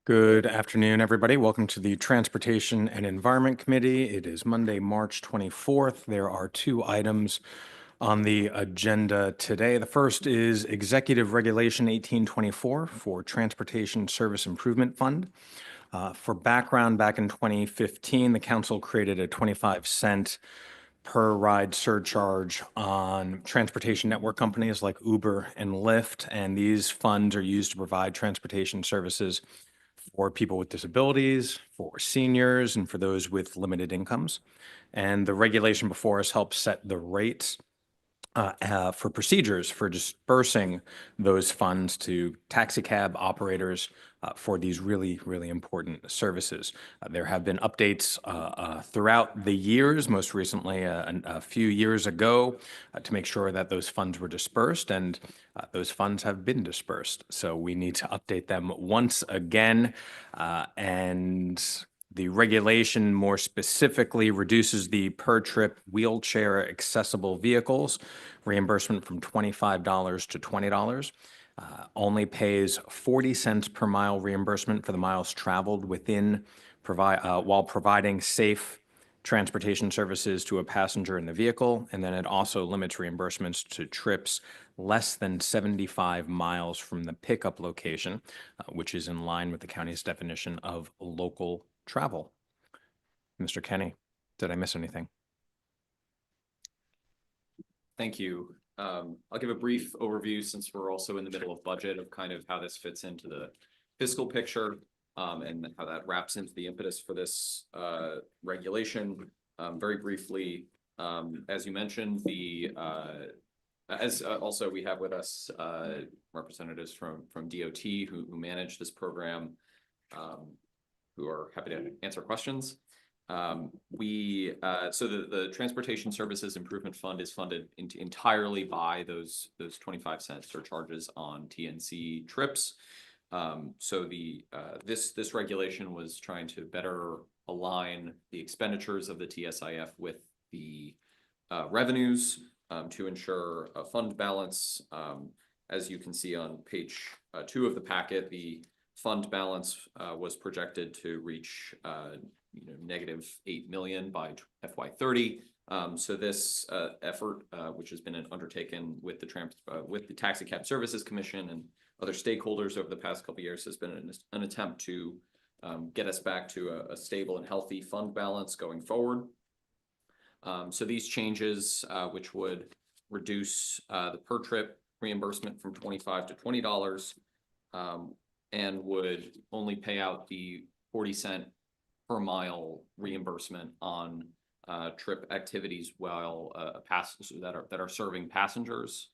Good afternoon, everybody. Welcome to the Transportation and Environment Committee. It is Monday, March 24th. There are two items on the agenda today. The first is Executive Regulation 1824 for Transportation Service Improvement Fund. For background, back in 2015, the council created a 25-cent per ride surcharge on transportation network companies like Uber and Lyft, and these funds are used to provide transportation services for people with disabilities, for seniors, and for those with limited incomes. And the regulation before us helps set the rates for procedures for dispersing those funds to taxi cab operators for these really, really important services. There have been updates throughout the years, most recently a few years ago, to make sure that those funds were dispersed, and those funds have been dispersed. So we need to update them once again, and the regulation more specifically reduces the per trip wheelchair accessible vehicles reimbursement from $25 to $20. Only pays 40 cents per mile reimbursement for the miles traveled while providing safe transportation services to a passenger in the vehicle. And then it also limits reimbursements to trips less than 75 miles from the pickup location, which is in line with the county's definition of local travel. Mr. Kenny, did I miss anything? Thank you. I'll give a brief overview, since we're also in the middle of budget, of kind of how this fits into the fiscal picture and how that wraps into the impetus for this regulation. Very briefly, as you mentioned, also we have with us representatives from DOT who manage this program, who are happy to answer questions. So the Transportation Services Improvement Fund is funded entirely by those 25-cent surcharges on TNC trips. So this regulation was trying to better align the expenditures of the TSIF with the revenues to ensure a fund balance. As you can see on page 2 of the packet, the fund balance was projected to reach negative $8 million by FY30. So this effort, which has been undertaken with the Taxi Cab Services Commission and other stakeholders over the past couple of years, has been an attempt to get us back to a stable and healthy fund balance going forward. So these changes, which would reduce the per trip reimbursement from $25 to $20, and would only pay out the 40-cent per mile reimbursement on trip activities while passengers that are serving passengers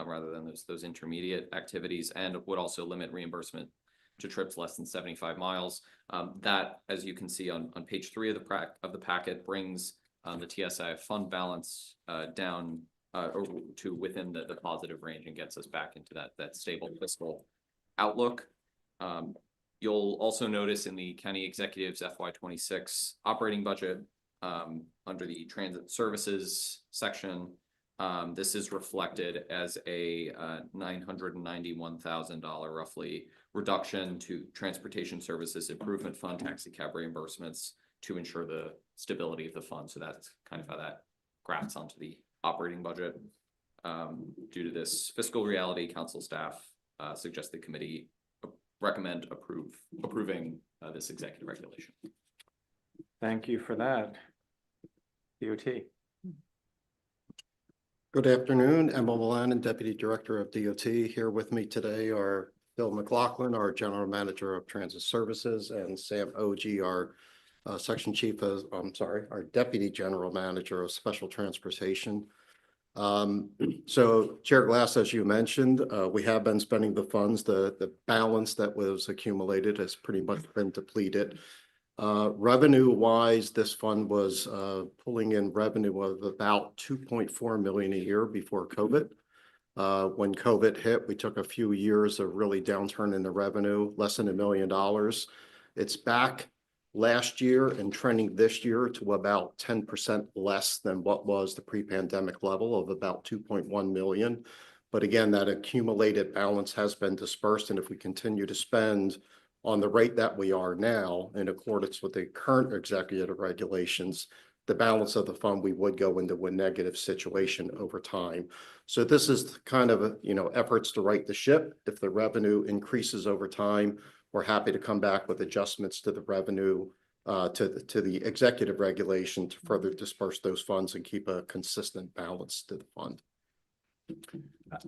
rather than those intermediate activities, and would also limit reimbursement to trips less than 75 miles. That, as you can see on page 3 of the packet, brings the TSI fund balance down to within the positive range and gets us back into that stable fiscal outlook. You'll also notice in the county executive's FY26 operating budget, under the transit services section, this is reflected as a $991,000 roughly reduction to Transportation Services Improvement Fund taxi cab reimbursements to ensure the stability of the fund. So that's kind of how that graphs onto the operating budget. Due to this fiscal reality, council staff suggest the committee recommend approving this executive regulation. Thank you for that. DOT. Good afternoon. Emma Milan, Deputy Director of DOT. Here with me today are Bill McLaughlin, our General Manager of Transit Services, and Sam Oji, our our Deputy General Manager of Special Transportation. So Chair Glass, as you mentioned, we have been spending the funds. The balance that was accumulated has pretty much been depleted. Revenue wise, this fund was pulling in revenue of about $2.4 million a year before COVID. When COVID hit, we took a few years of really downturn in the revenue, less than $1 million. It's back last year and trending this year to about 10% less than what was the pre-pandemic level of about 2.1 million. But again, that accumulated balance has been dispersed, and if we continue to spend on the rate that we are now, in accordance with the current executive regulations, the balance of the fund, we would go into a negative situation over time. So this is kind of, efforts to right the ship. If the revenue increases over time, we're happy to come back with adjustments to the revenue, to the executive regulation to further disperse those funds and keep a consistent balance to the fund.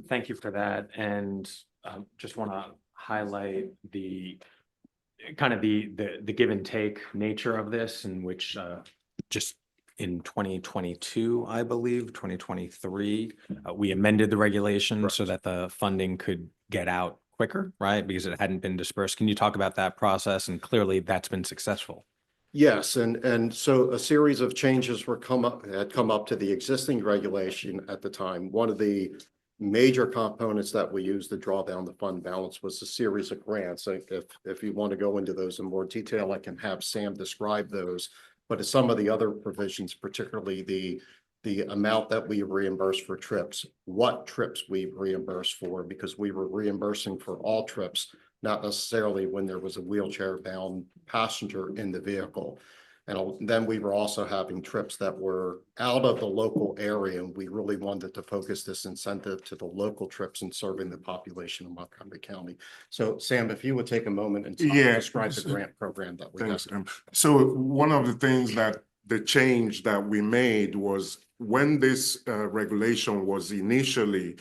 Thank you for that. And just want to highlight the kind of the give and take nature of this, in which just in 2022, I believe, 2023, we amended the regulation so that the funding could get out quicker, right? Because it hadn't been dispersed. Can you talk about that process? And clearly that's been successful. Yes, and so a series of changes had come up to the existing regulation at the time. One of the major components that we used to draw down the fund balance was a series of grants. If you want to go into those in more detail, I can have Sam describe those. But some of the other provisions, particularly the amount that we reimburse for trips, what trips we reimburse for, because we were reimbursing for all trips, not necessarily when there was a wheelchair-bound passenger in the vehicle. And then we were also having trips that were out of the local area, and we really wanted to focus this incentive to the local trips and serving the population of Montgomery County. So Sam, if you would take a moment and describe the grant program that we have. So one of the things that the change that we made was when this regulation was initially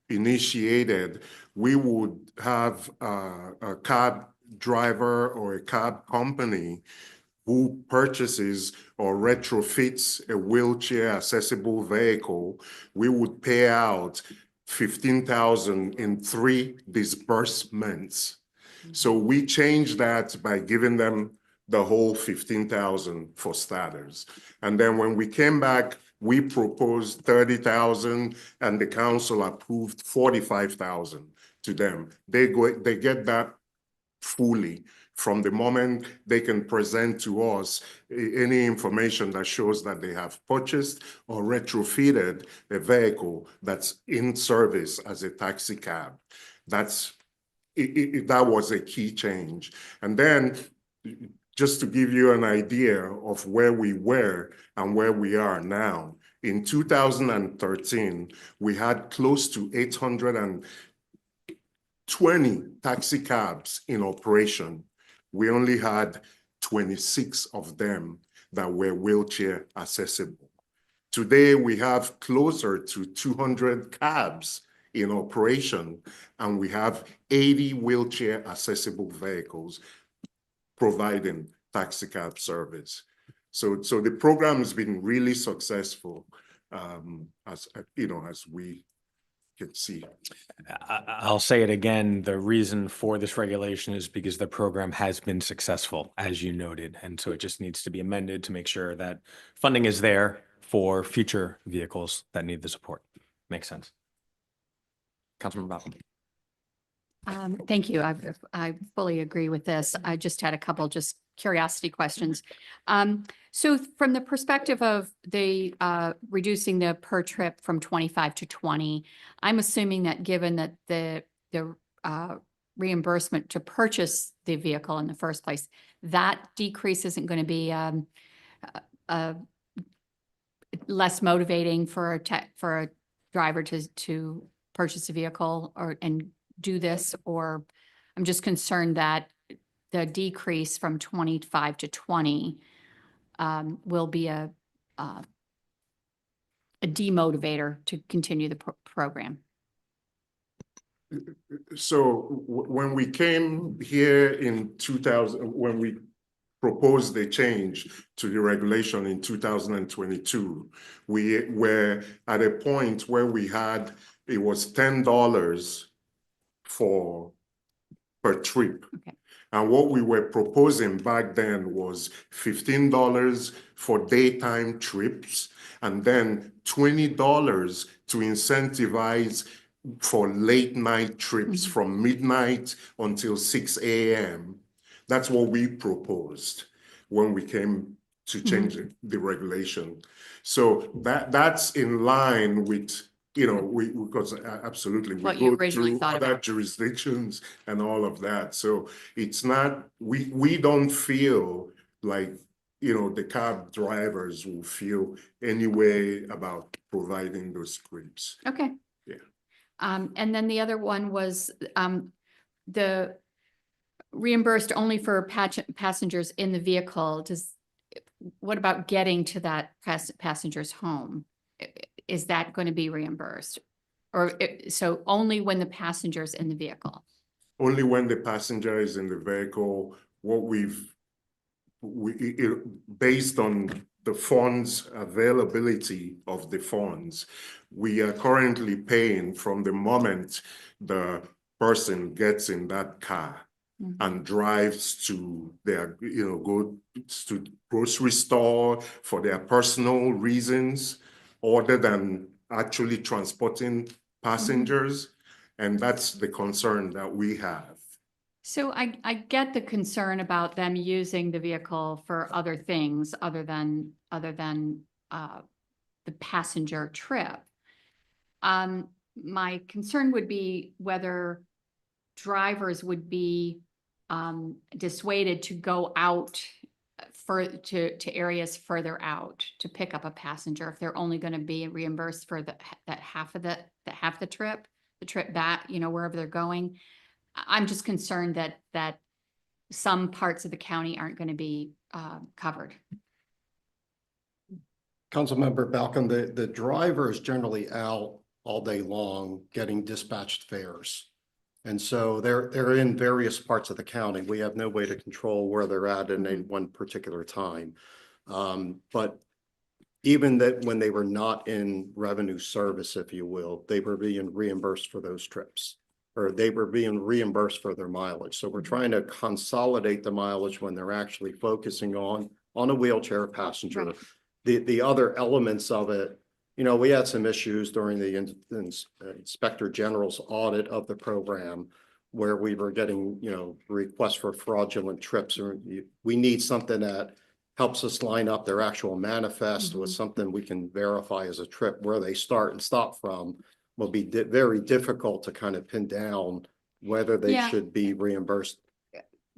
initiated, we would have a cab driver or a cab company who purchases or retrofits a wheelchair accessible vehicle. We would pay out $15,000 in 3 disbursements. So we changed that by giving them the whole $15,000 for starters. And then when we came back, we proposed $30,000 and the council approved $45,000 to them. They get that fully from the moment they can present to us any information that shows that they have purchased or retrofitted a vehicle that's in service as a taxi cab. That was a key change. And then just to give you an idea of where we were and where we are now, in 2013, we had close to 820 taxi cabs in operation. We only had 26 of them that were wheelchair accessible. Today, we have closer to 200 cabs in operation, and we have 80 wheelchair accessible vehicles providing taxi cab service. So the program has been really successful, as we can see. I'll say it again. The reason for this regulation is because the program has been successful, as you noted. And so it just needs to be amended to make sure that funding is there for future vehicles that need the support. Makes sense. Councilman Bowden. Thank you. I fully agree with this. I just had a couple just curiosity questions. So from the perspective of the reducing the per trip from 25 to 20, I'm assuming that given that the reimbursement to purchase the vehicle in the first place, that decrease isn't going to be less motivating for a driver to purchase a vehicle and do this, or I'm just concerned that the decrease from 25 to 20 will be a demotivator to continue the program. So when we came here in 2000, when we proposed the change to the regulation in 2022, we were at a point where it was $10 per trip. Okay. And what we were proposing back then was $15 for daytime trips, and then $20 to incentivize for late night trips from midnight until 6 a.m. That's what we proposed when we came to change the regulation. So that's in line with you know, because absolutely, we What you go originally through thought other about. jurisdictions and all of that. So it's not, we don't feel like, you know, the cab drivers will feel any way about providing those scripts. Okay. Yeah. And then the other one was, the reimbursed only for passengers in the vehicle. What about getting to that passenger's home? Is that going to be reimbursed? Or so only when the passenger's in the vehicle? Only when the passenger is in the vehicle, what based on the funds availability of the funds, we are currently paying from the moment the person gets in that car and drives to their, you know, go to grocery store for their personal reasons, other than actually transporting passengers. And that's the concern that we have. So I get the concern about them using the vehicle for other things other than the passenger trip. My concern would be whether drivers would be dissuaded to go out to areas further out to pick up a passenger if they're only going to be reimbursed for that half the trip back, you know, wherever they're going. I'm just concerned that some parts of the county aren't going to be covered. Councilmember Balcom, the driver is generally out all day long getting dispatched fares. And so they're in various parts of the county. We have no way to control where they're at in a one particular time. But even that when they were not in revenue service, if you will, they were being reimbursed for those trips, or they were being reimbursed for their mileage. So we're trying to consolidate the mileage when they're actually focusing on a wheelchair passenger. Right. The other elements of it, you know, we had some issues during the Inspector General's audit of the program where we were getting, you know, requests for fraudulent trips. Or we need something that helps us line up their actual manifest with something we can verify as a trip. Where they start and stop from will be very difficult to kind of pin down whether they should be reimbursed.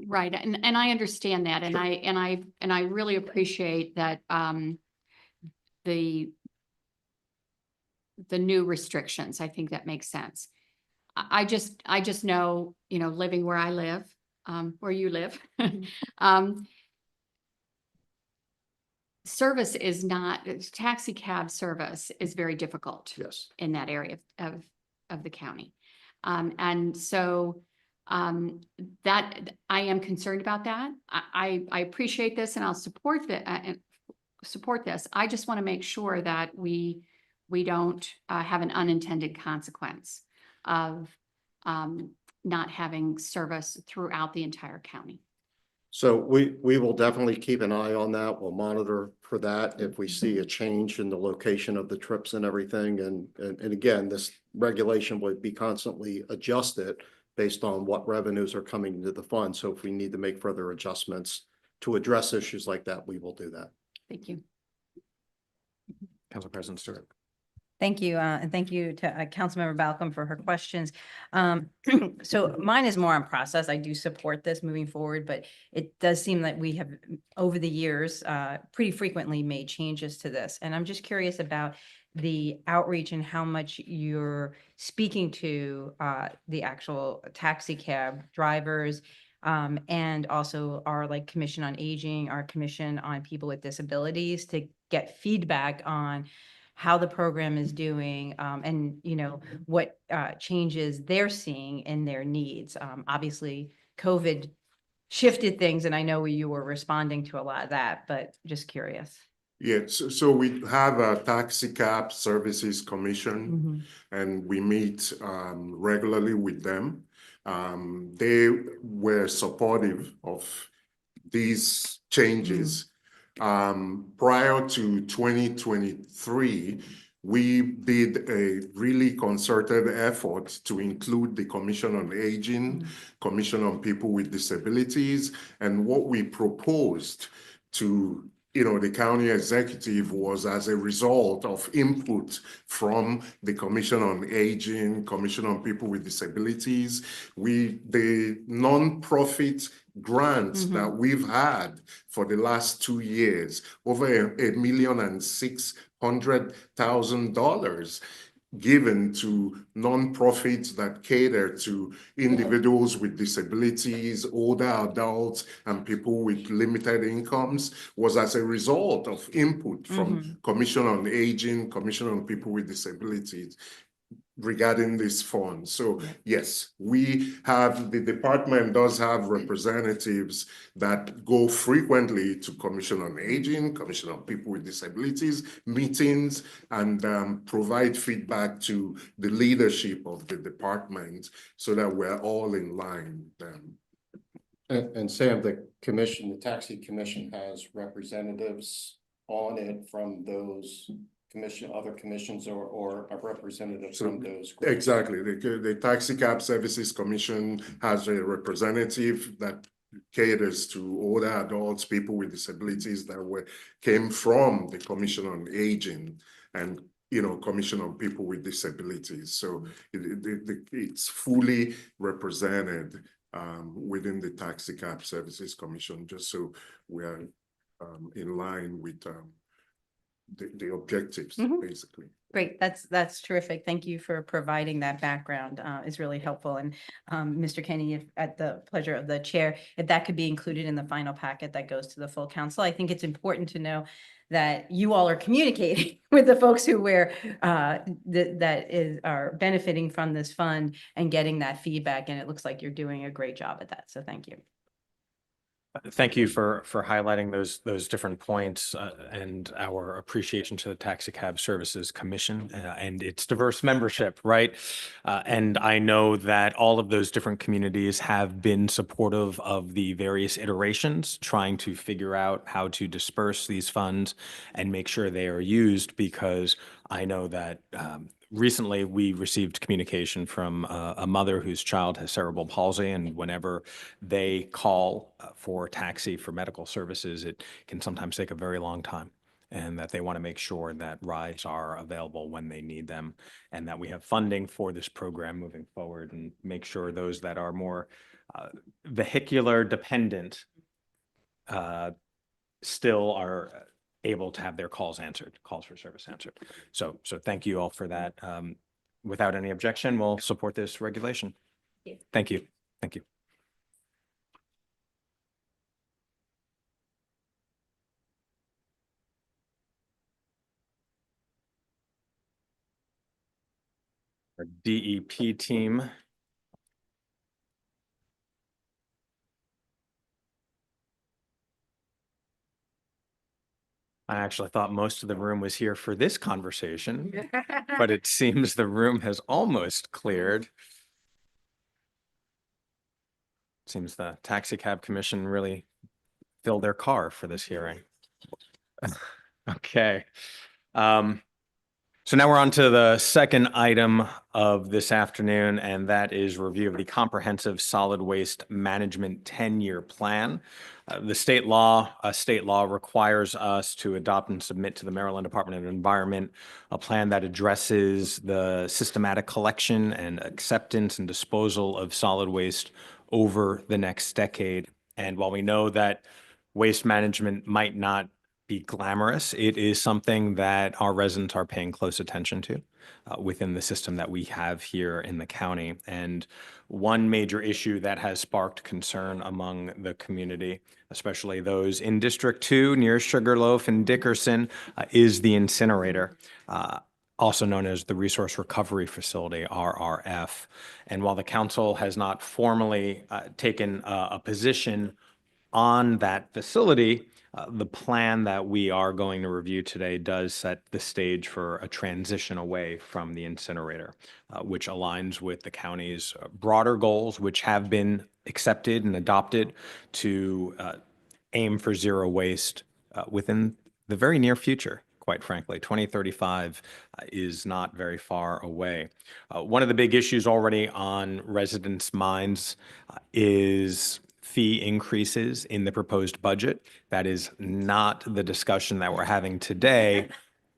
Right. And I understand that. And I really appreciate that the new restrictions. I think that makes sense. I just know, you know, living where I live, where you live, service is not, taxi cab service is very difficult. Yes. In that area of the county. And so that I am concerned about that. I appreciate this and I'll support this. I just want to make sure that we don't have an unintended consequence of not having service throughout the entire county. So we will definitely keep an eye on that. We'll monitor for that if we see a change in the location of the trips and everything. And again, this regulation would be constantly adjusted based on what revenues are coming into the fund. So if we need to make further adjustments to address issues like that, we will do that. Thank you. Council President Stewart. Thank you. And thank you to Councilmember Balcom for her questions. So mine is more on process. I do support this moving forward, but it does seem that we have over the years pretty frequently made changes to this. And I'm just curious about the outreach and how much you're speaking to the actual taxi cab drivers and also our like Commission on Aging, our Commission on People with Disabilities to get feedback on how the program is doing, and you know what changes they're seeing in their needs. Obviously, COVID shifted things, and I know you were responding to a lot of that, but just curious. Yeah, so we have a taxi cab services commission, and we meet regularly with them. They were supportive of these changes. Prior to 2023, we did a really concerted effort to include the Commission on Aging, Commission on People with Disabilities, and what we proposed to the county executive was as a result of input from the Commission on Aging, Commission on People with Disabilities. The nonprofit grants that we've had for the last 2 years, over $1,600,000 given to nonprofits that cater to individuals with disabilities, older adults, and people with limited incomes was as a result of input from Commission on Aging, Commission on People with Disabilities regarding this fund. So yes, the department does have representatives that go frequently to Commission on Aging, Commission on People with Disabilities meetings, and provide feedback to the leadership of the department so that we're all in line. And Sam, the Taxi Commission has representatives on it from those other commissions or a representative from those groups. Exactly. The Taxi Cab Services Commission has a representative that caters to older adults, people with disabilities that came from the Commission on Aging and Commission on People with Disabilities. So it's fully represented within the Taxi Cab Services Commission, just so we are in line with the objectives, basically. Great, that's terrific. Thank you for providing that background. It's really helpful. And Mr. Kenny, if at the pleasure of the chair, if that could be included in the final packet that goes to the full council, I think it's important to know that you all are communicating with the folks who are benefiting from this fund and getting that feedback. And it looks like you're doing a great job at that. So thank you. Thank you for highlighting those different points and our appreciation to the Taxi Cab Services Commission and its diverse membership, right? And I know that all of those different communities have been supportive of the various iterations, trying to figure out how to disperse these funds and make sure they are used, because I know that recently we received communication from a mother whose child has cerebral palsy, and whenever they call for taxi for medical services, it can sometimes take a very long time, and that they want to make sure that rides are available when they need them, and that we have funding for this program moving forward, and make sure those that are more vehicular dependent still are able to have their calls for service answered. So thank you all for that. Without any objection, we'll support this regulation. Thank you. Thank you. Our DEP team. I actually thought most of the room was here for this conversation, but it seems the room has almost cleared. Seems the Taxi Cab Commission really filled their car for this hearing. Okay. So now we're on to the second item of this afternoon, and that is review of the Comprehensive Solid Waste Management 10-year plan. The state law requires us to adopt and submit to the Maryland Department of Environment a plan that addresses the systematic collection and acceptance and disposal of solid waste over the next decade. And while we know that waste management might not be glamorous, it is something that our residents are paying close attention to within the system that we have here in the county. And one major issue that has sparked concern among the community, especially those in District 2 near Sugarloaf and Dickerson, is the incinerator, also known as the Resource Recovery Facility, RRF. And while the council has not formally taken a position on that facility, the plan that we are going to review today does set the stage for a transition away from the incinerator, which aligns with the county's broader goals, which have been accepted and adopted to aim for zero waste within the very near future. Quite frankly, 2035 is not very far away. One of the big issues already on residents' minds is fee increases in the proposed budget. That is not the discussion that we're having today,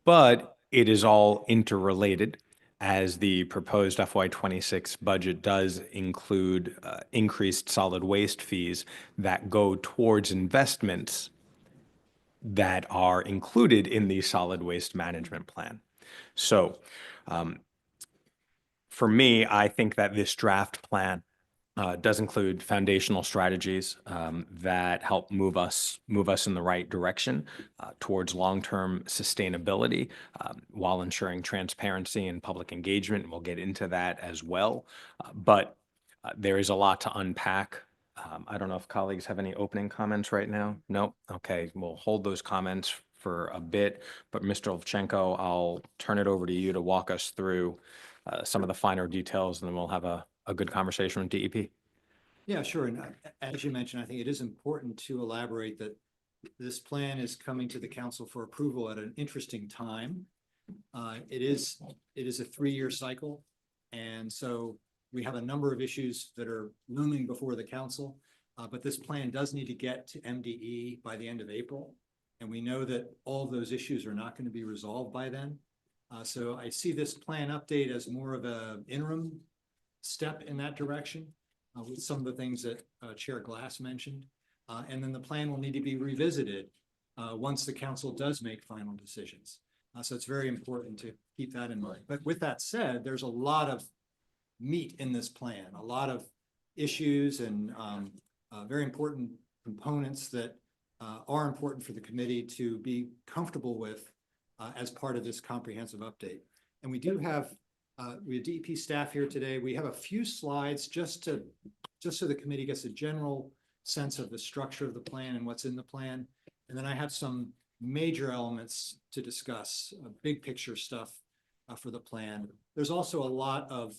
but it is all interrelated as the proposed FY26 budget does include increased solid waste fees that go towards investments that are included in the solid waste management plan. So for me, I think that this draft plan does include foundational strategies that help move us in the right direction towards long-term sustainability while ensuring transparency and public engagement. And we'll get into that as well. But there is a lot to unpack. I don't know if colleagues have any opening comments right now. No? Okay, we'll hold those comments for a bit. But Mr. Levchenko, I'll turn it over to you to walk us through some of the finer details, and then we'll have a good conversation with DEP. Yeah, sure. And as you mentioned, I think it is important to elaborate that this plan is coming to the council for approval at an interesting time. It is a 3-year cycle. And so we have a number of issues that are looming before the council, but this plan does need to get to MDE by the end of April. And we know that all of those issues are not going to be resolved by then. So I see this plan update as more of an interim step in that direction with some of the things that Chair Glass mentioned. And then the plan will need to be revisited once the council does make final decisions. So it's very important to keep that in mind. But with that said, there's a lot of meat in this plan, a lot of issues and very important components that are important for the committee to be comfortable with as part of this comprehensive update. And we do have DEP staff here today. We have a few slides just so the committee gets a general sense of the structure of the plan and what's in the plan. And then I have some major elements to discuss, big picture stuff for the plan. There's also a lot of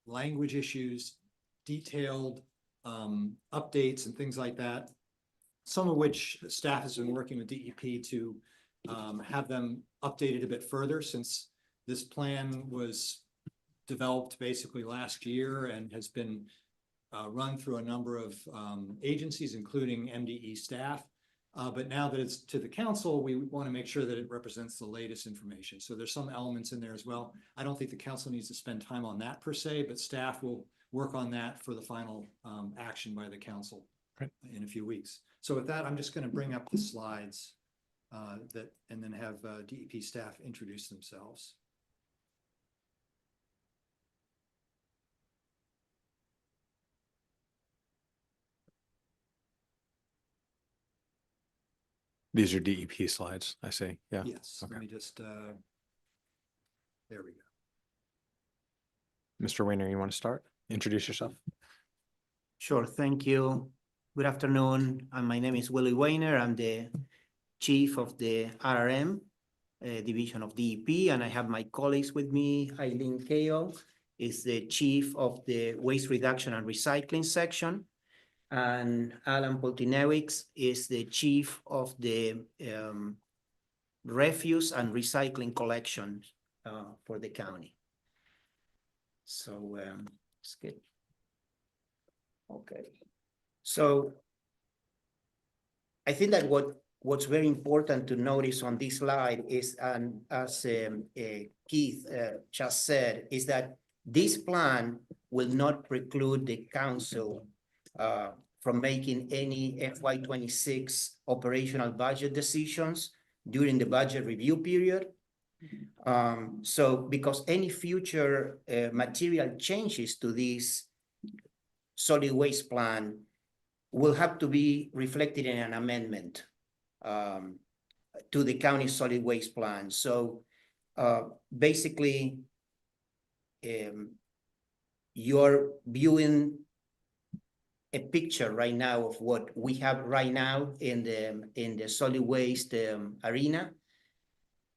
language issues, detailed updates and things like that, some of which staff has been working with DEP to have them updated a bit further, since this plan was developed basically last year and has been run through a number of agencies, including MDE staff. But now that it's to the council, we want to make sure that it represents the latest information. So there's some elements in there as well. I don't think the council needs to spend time on that per se, but staff will work on that for the final action by the council in a few weeks. So with that, I'm just going to bring up the slides and then have DEP staff introduce themselves. These are DEP slides, I see. Yeah. Yes, Okay. let me just, there we go. Mr. Weiner, you want to start? Introduce yourself. Sure, thank you. Good afternoon. My name is Willie Weiner. I'm the chief of the RRM division of DEP, and I have my colleagues with me. Eileen Kao is the chief of the waste reduction and recycling section, and Alan Poltinewicz is the chief of the refuse and recycling collection for the county. So let's get. Okay, so I think that what's very important to notice on this slide is, and as Keith just said, is that this plan will not preclude the council from making any FY26 operational budget decisions during the budget review period. So because any future material changes to this solid waste plan will have to be reflected in an amendment to the county solid waste plan. So basically, you're viewing a picture right now of what we have right now in the solid waste arena.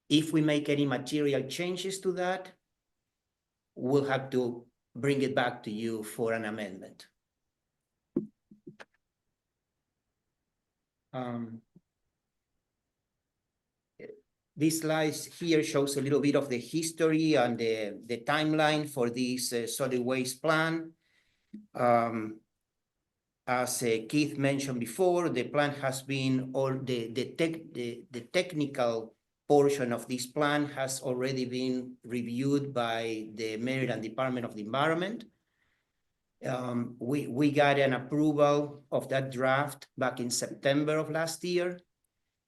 If we make any material changes to that, we'll have to bring it back to you for an amendment. This slide here shows a little bit of the history and the timeline for this solid waste plan. As Keith mentioned before, the plan has been, or the technical portion of this plan has already been reviewed by the Maryland Department of the Environment. We got an approval of that draft back in September of last year.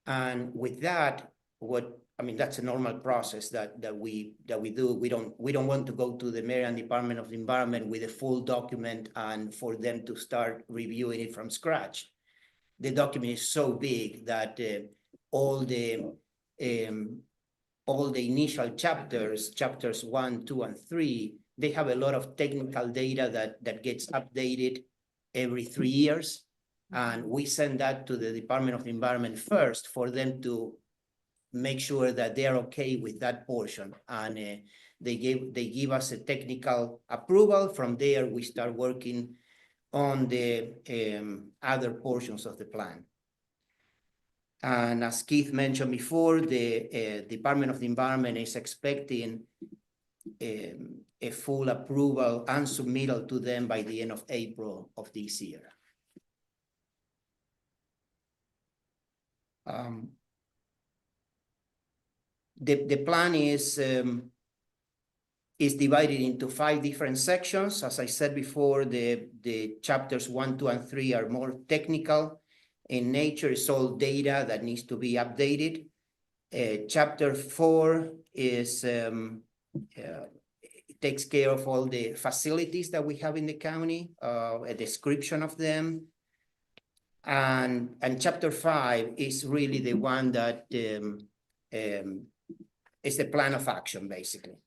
And with that, that's a normal process that we do. We don't want to go to the Maryland Department of the Environment with a full document and for them to start reviewing it from scratch. The document is so big that all the initial chapters 1, 2, and 3, they have a lot of technical data that gets updated every 3 years. And we send that to the Department of the Environment first for them to make sure that they're okay with that portion. And they give us a technical approval. From there, we start working on the other portions of the plan. And as Keith mentioned before, the Department of the Environment is expecting a full approval and submittal to them by the end of April of this year. The plan is divided into 5 different sections. As I said before, the chapters 1, 2, and 3 are more technical in nature. It's all data that needs to be updated. Chapter 4 is it takes care of all the facilities that we have in the county, a description of them. And chapter 5 is really the one that is the plan of action, basically.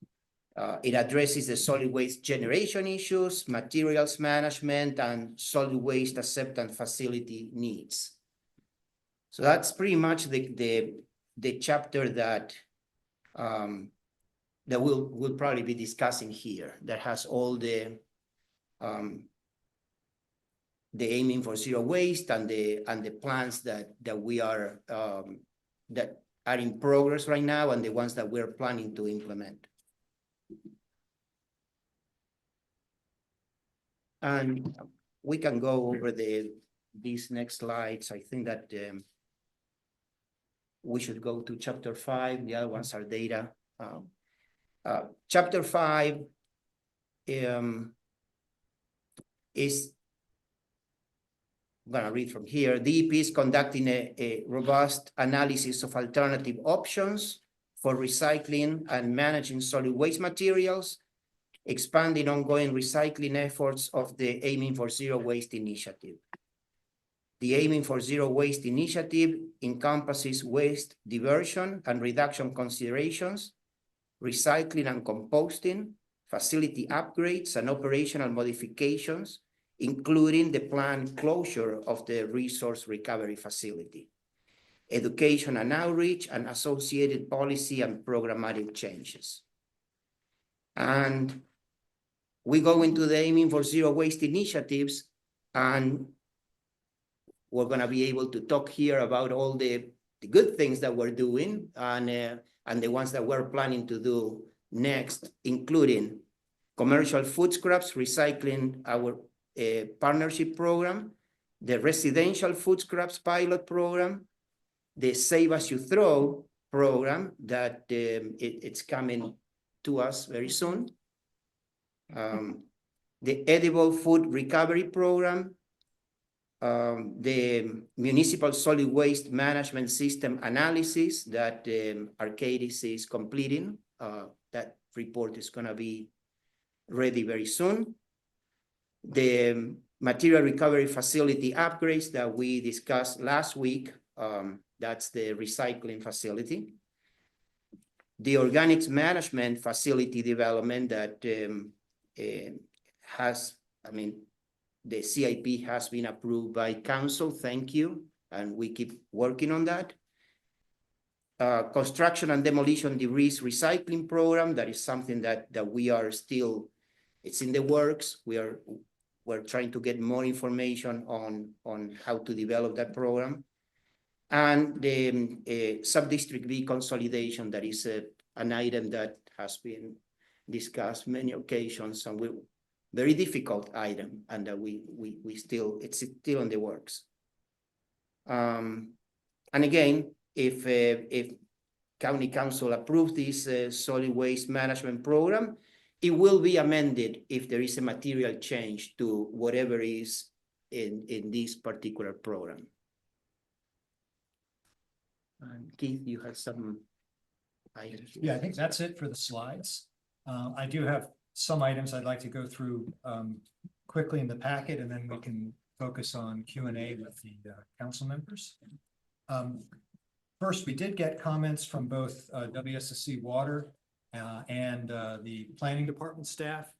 It addresses the solid waste generation issues, materials management, and solid waste acceptance facility needs. So that's pretty much the chapter that we'll probably be discussing here. That has all the aiming for zero waste and the plans that we are that are in progress right now and the ones that we're planning to implement. And we can go over these next slides. I think that we should go to chapter 5. The other ones are data. Chapter 5 is, I'm gonna read from here. DEP is conducting a robust analysis of alternative options for recycling and managing solid waste materials, expanding ongoing recycling efforts of the Aiming for Zero Waste initiative. The Aiming for Zero Waste initiative encompasses waste diversion and reduction considerations, recycling and composting, facility upgrades and operational modifications, including the planned closure of the resource recovery facility, education and outreach, and associated policy and programmatic changes. And we go into the Aiming for Zero Waste initiatives, and we're going to be able to talk here about all the good things that we're doing and the ones that we're planning to do next, including commercial food scraps recycling, our partnership program, the residential food scraps pilot program, the Save As You Throw program that it's coming to us very soon, the edible food recovery program, the municipal solid waste management system analysis that Arcadis is completing. That report is going to be ready very soon. The material recovery facility upgrades that we discussed last week, that's the recycling facility. The organics management facility development that the CIP has been approved by council, thank you, and we keep working on that. Construction and demolition debris recycling program, that is something that we are still, it's in the works. We're trying to get more information on how to develop that program. And the sub-district B consolidation, that is an item that has been discussed many occasions, and very difficult item, and that we still, it's still in the works. And again, if county council approves this solid waste management program, it will be amended if there is a material change to whatever is in this particular program. Keith, you have some items? Yeah, I think that's it for the slides. I do have some items I'd like to go through quickly in the packet, and then we can focus on Q&A with the council members. First, we did get comments from both WSSC Water and the planning department staff.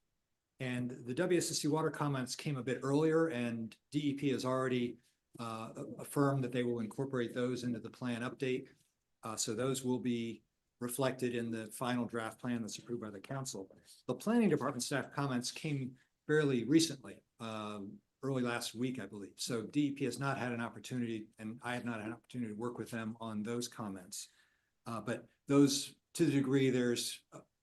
And the WSSC Water comments came a bit earlier, and DEP has already affirmed that they will incorporate those into the plan update. So those will be reflected in the final draft plan that's approved by the council. The planning department staff comments came fairly recently, early last week, I believe. So DEP has not had an opportunity, and I have not had an opportunity to work with them on those comments. But those, to the degree there's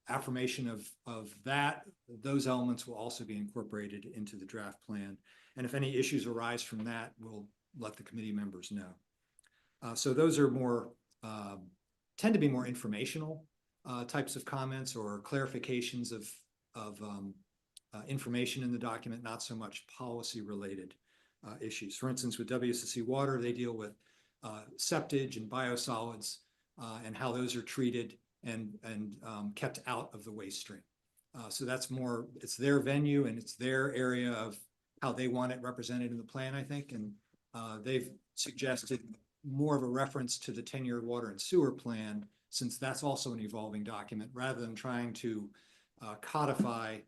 affirmation of that, those elements will also be incorporated into the draft plan. And if any issues arise from that, we'll let the committee members know. So those are more, tend to be more informational types of comments or clarifications of information in the document, not so much policy related issues. For instance, with WSSC Water, they deal with septage and biosolids and how those are treated and kept out of the waste stream. So that's more, it's their venue and it's their area of how they want it represented in the plan, I think. And they've suggested more of a reference to the 10-year water and sewer plan, since that's also an evolving document, rather than trying to codify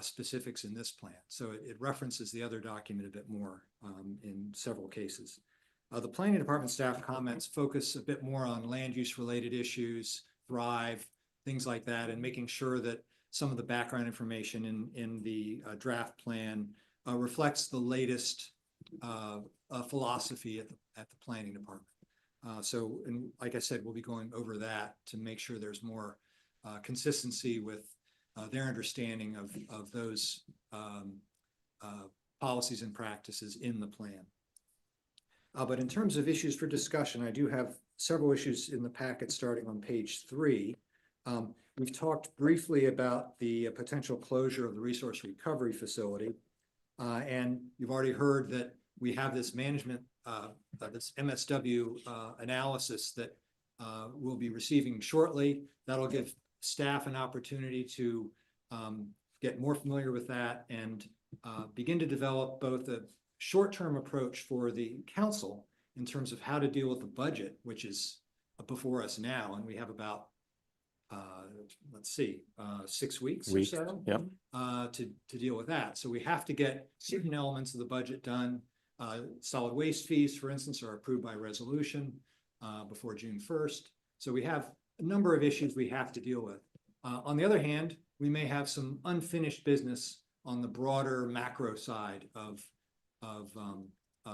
specifics in this plan. So it references the other document a bit more in several cases. The planning department staff comments focus a bit more on land use related issues, Thrive, things like that, and making sure that some of the background information in the draft plan reflects the latest philosophy at the planning department. So, and like I said, we'll be going over that to make sure there's more consistency with their understanding of those policies and practices in the plan. But in terms of issues for discussion, I do have several issues in the packet starting on page 3. We've talked briefly about the potential closure of the resource recovery facility. And you've already heard that we have this management, this MSW analysis that we'll be receiving shortly. That'll give staff an opportunity to get more familiar with that and begin to develop both a short-term approach for the council in terms of how to deal with the budget, which is before us now. And we have about, let's see, 6 weeks or so Yep. To deal with that. So we have to get certain elements of the budget done. Solid waste fees, for instance, are approved by resolution before June 1st. So we have a number of issues we have to deal with. On the other hand, we may have some unfinished business on the broader macro side of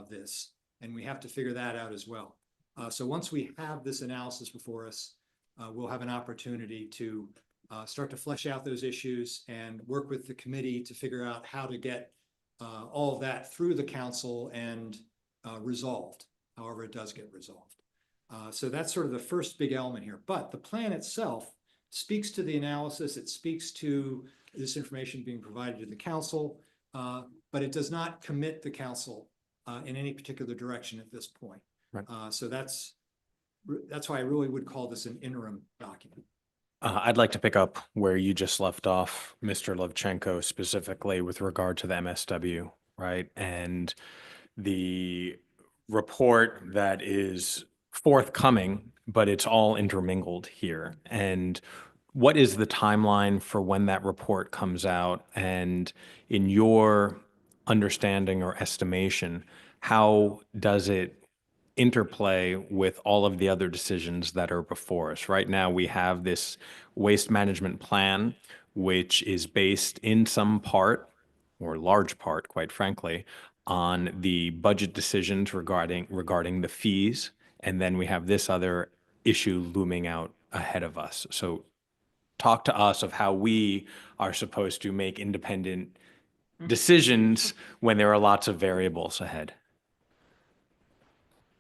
this, and we have to figure that out as well. So once we have this analysis before us, we'll have an opportunity to start to flesh out those issues and work with the committee to figure out how to get all of that through the council and resolved, however it does get resolved. So that's sort of the first big element here. But the plan itself speaks to the analysis. It speaks to this information being provided to the council, but it does not commit the council in any particular direction at this point. Right. So that's why I really would call this an interim document. I'd like to pick up where you just left off, Mr. Lovchenko, specifically with regard to the MSW, right? And the report that is forthcoming, but it's all intermingled here. And what is the timeline for when that report comes out? And in your understanding or estimation, how does it interplay with all of the other decisions that are before us? Right now, we have this waste management plan, which is based in some part, or large part, quite frankly, on the budget decisions regarding the fees. And then we have this other issue looming out ahead of us. So talk to us of how we are supposed to make independent decisions when there are lots of variables ahead?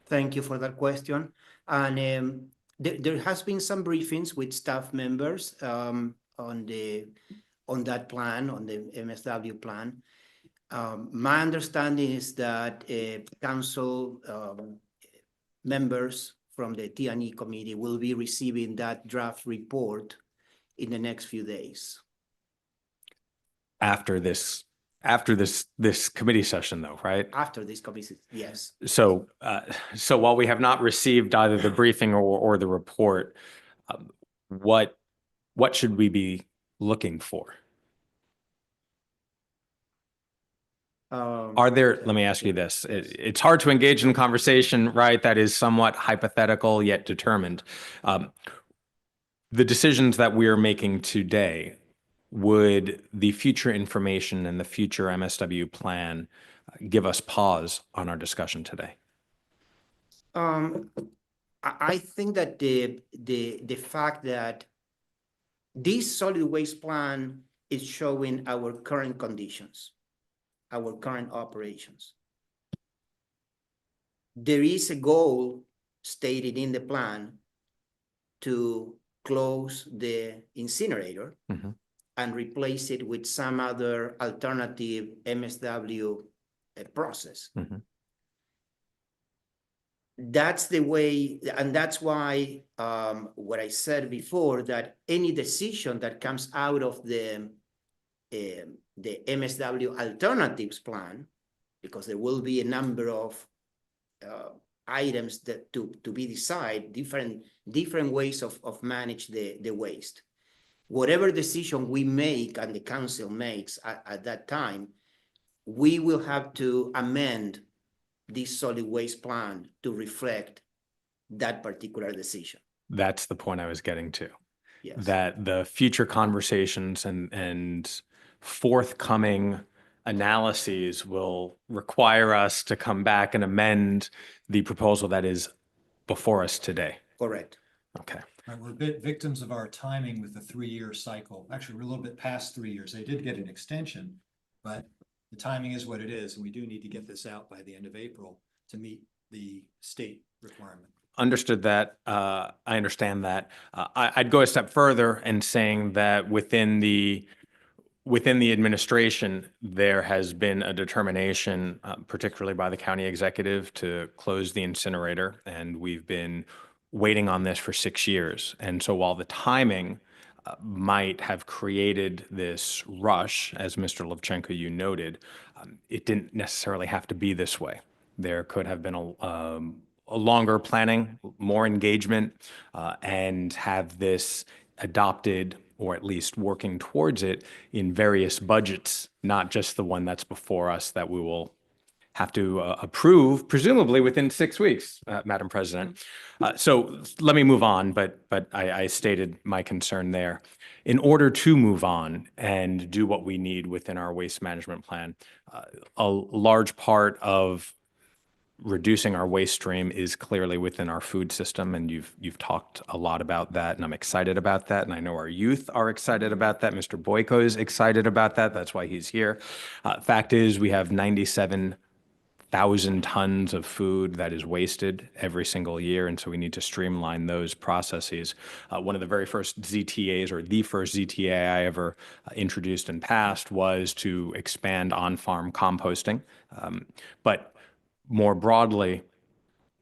Thank you for that question. And there has been some briefings with staff members on that plan, on the MSW plan. My understanding is that council members from the T&E committee will be receiving that draft report in the next few days. After this committee session though, right? After this committee, yes. So, so while we have not received either the briefing or the report, what should we be looking for? Let me ask you this. It's hard to engage in conversation, right? That is somewhat hypothetical yet determined. The decisions that we are making today, would the future information and the future MSW plan give us pause on our discussion today? I think that the fact that this solid waste plan is showing our current conditions, our current operations. There is a goal stated in the plan to close the incinerator and replace it with some other alternative MSW process. That's the way, and that's why what I said before, that any decision that comes out of the MSW alternatives plan, because there will be a number of items that to be decided, different ways of manage the waste. Whatever decision we make and the council makes at that time, we will have to amend this solid waste plan to reflect that particular decision. That's the point I was getting to. Yes. That the future conversations and forthcoming analyses will require us to come back and amend the proposal that is before us today. Correct. Okay. Right, we're a bit victims of our timing with the 3-year cycle. Actually, we're a little bit past 3 years. They did get an extension, but the timing is what it is, and we do need to get this out by the end of April to meet the state requirement. Understood that. I understand that. I'd go a step further and saying that within the administration, there has been a determination, particularly by the county executive, to close the incinerator, and we've been waiting on this for 6 years. And so while the timing might have created this rush, as Mr. Levchenko, you noted, it didn't necessarily have to be this way. There could have been a longer planning, more engagement, and have this adopted, or at least working towards it, in various budgets, not just the one that's before us that we will have to approve, presumably within 6 weeks, Madam President. So let me move on, but I stated my concern there. In order to move on and do what we need within our waste management plan, a large part of reducing our waste stream is clearly within our food system, and you've talked a lot about that, and I'm excited about that, and I know our youth are excited about that. Mr. Boyko is excited about that. That's why he's here. Fact is, we have 97,000 tons of food that is wasted every single year, and so we need to streamline those processes. One of the very first ZTAs, or the first ZTA I ever introduced and passed, was to expand on-farm composting. But more broadly,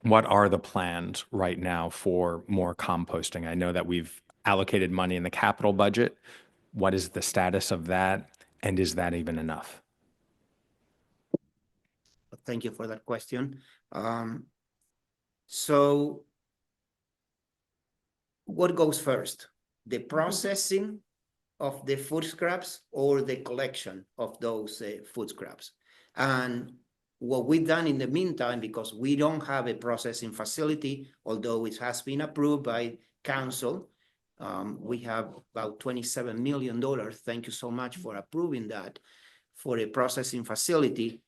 what are the plans right now for more composting? I know that we've allocated money in the capital budget. What is the status of that? And is that even enough? Thank you for that question. So what goes first? The processing of the food scraps or the collection of those food scraps? And what we've done in the meantime, because we don't have a processing facility, although it has been approved by council, we have about $27 million. Thank you so much for approving that for a processing facility.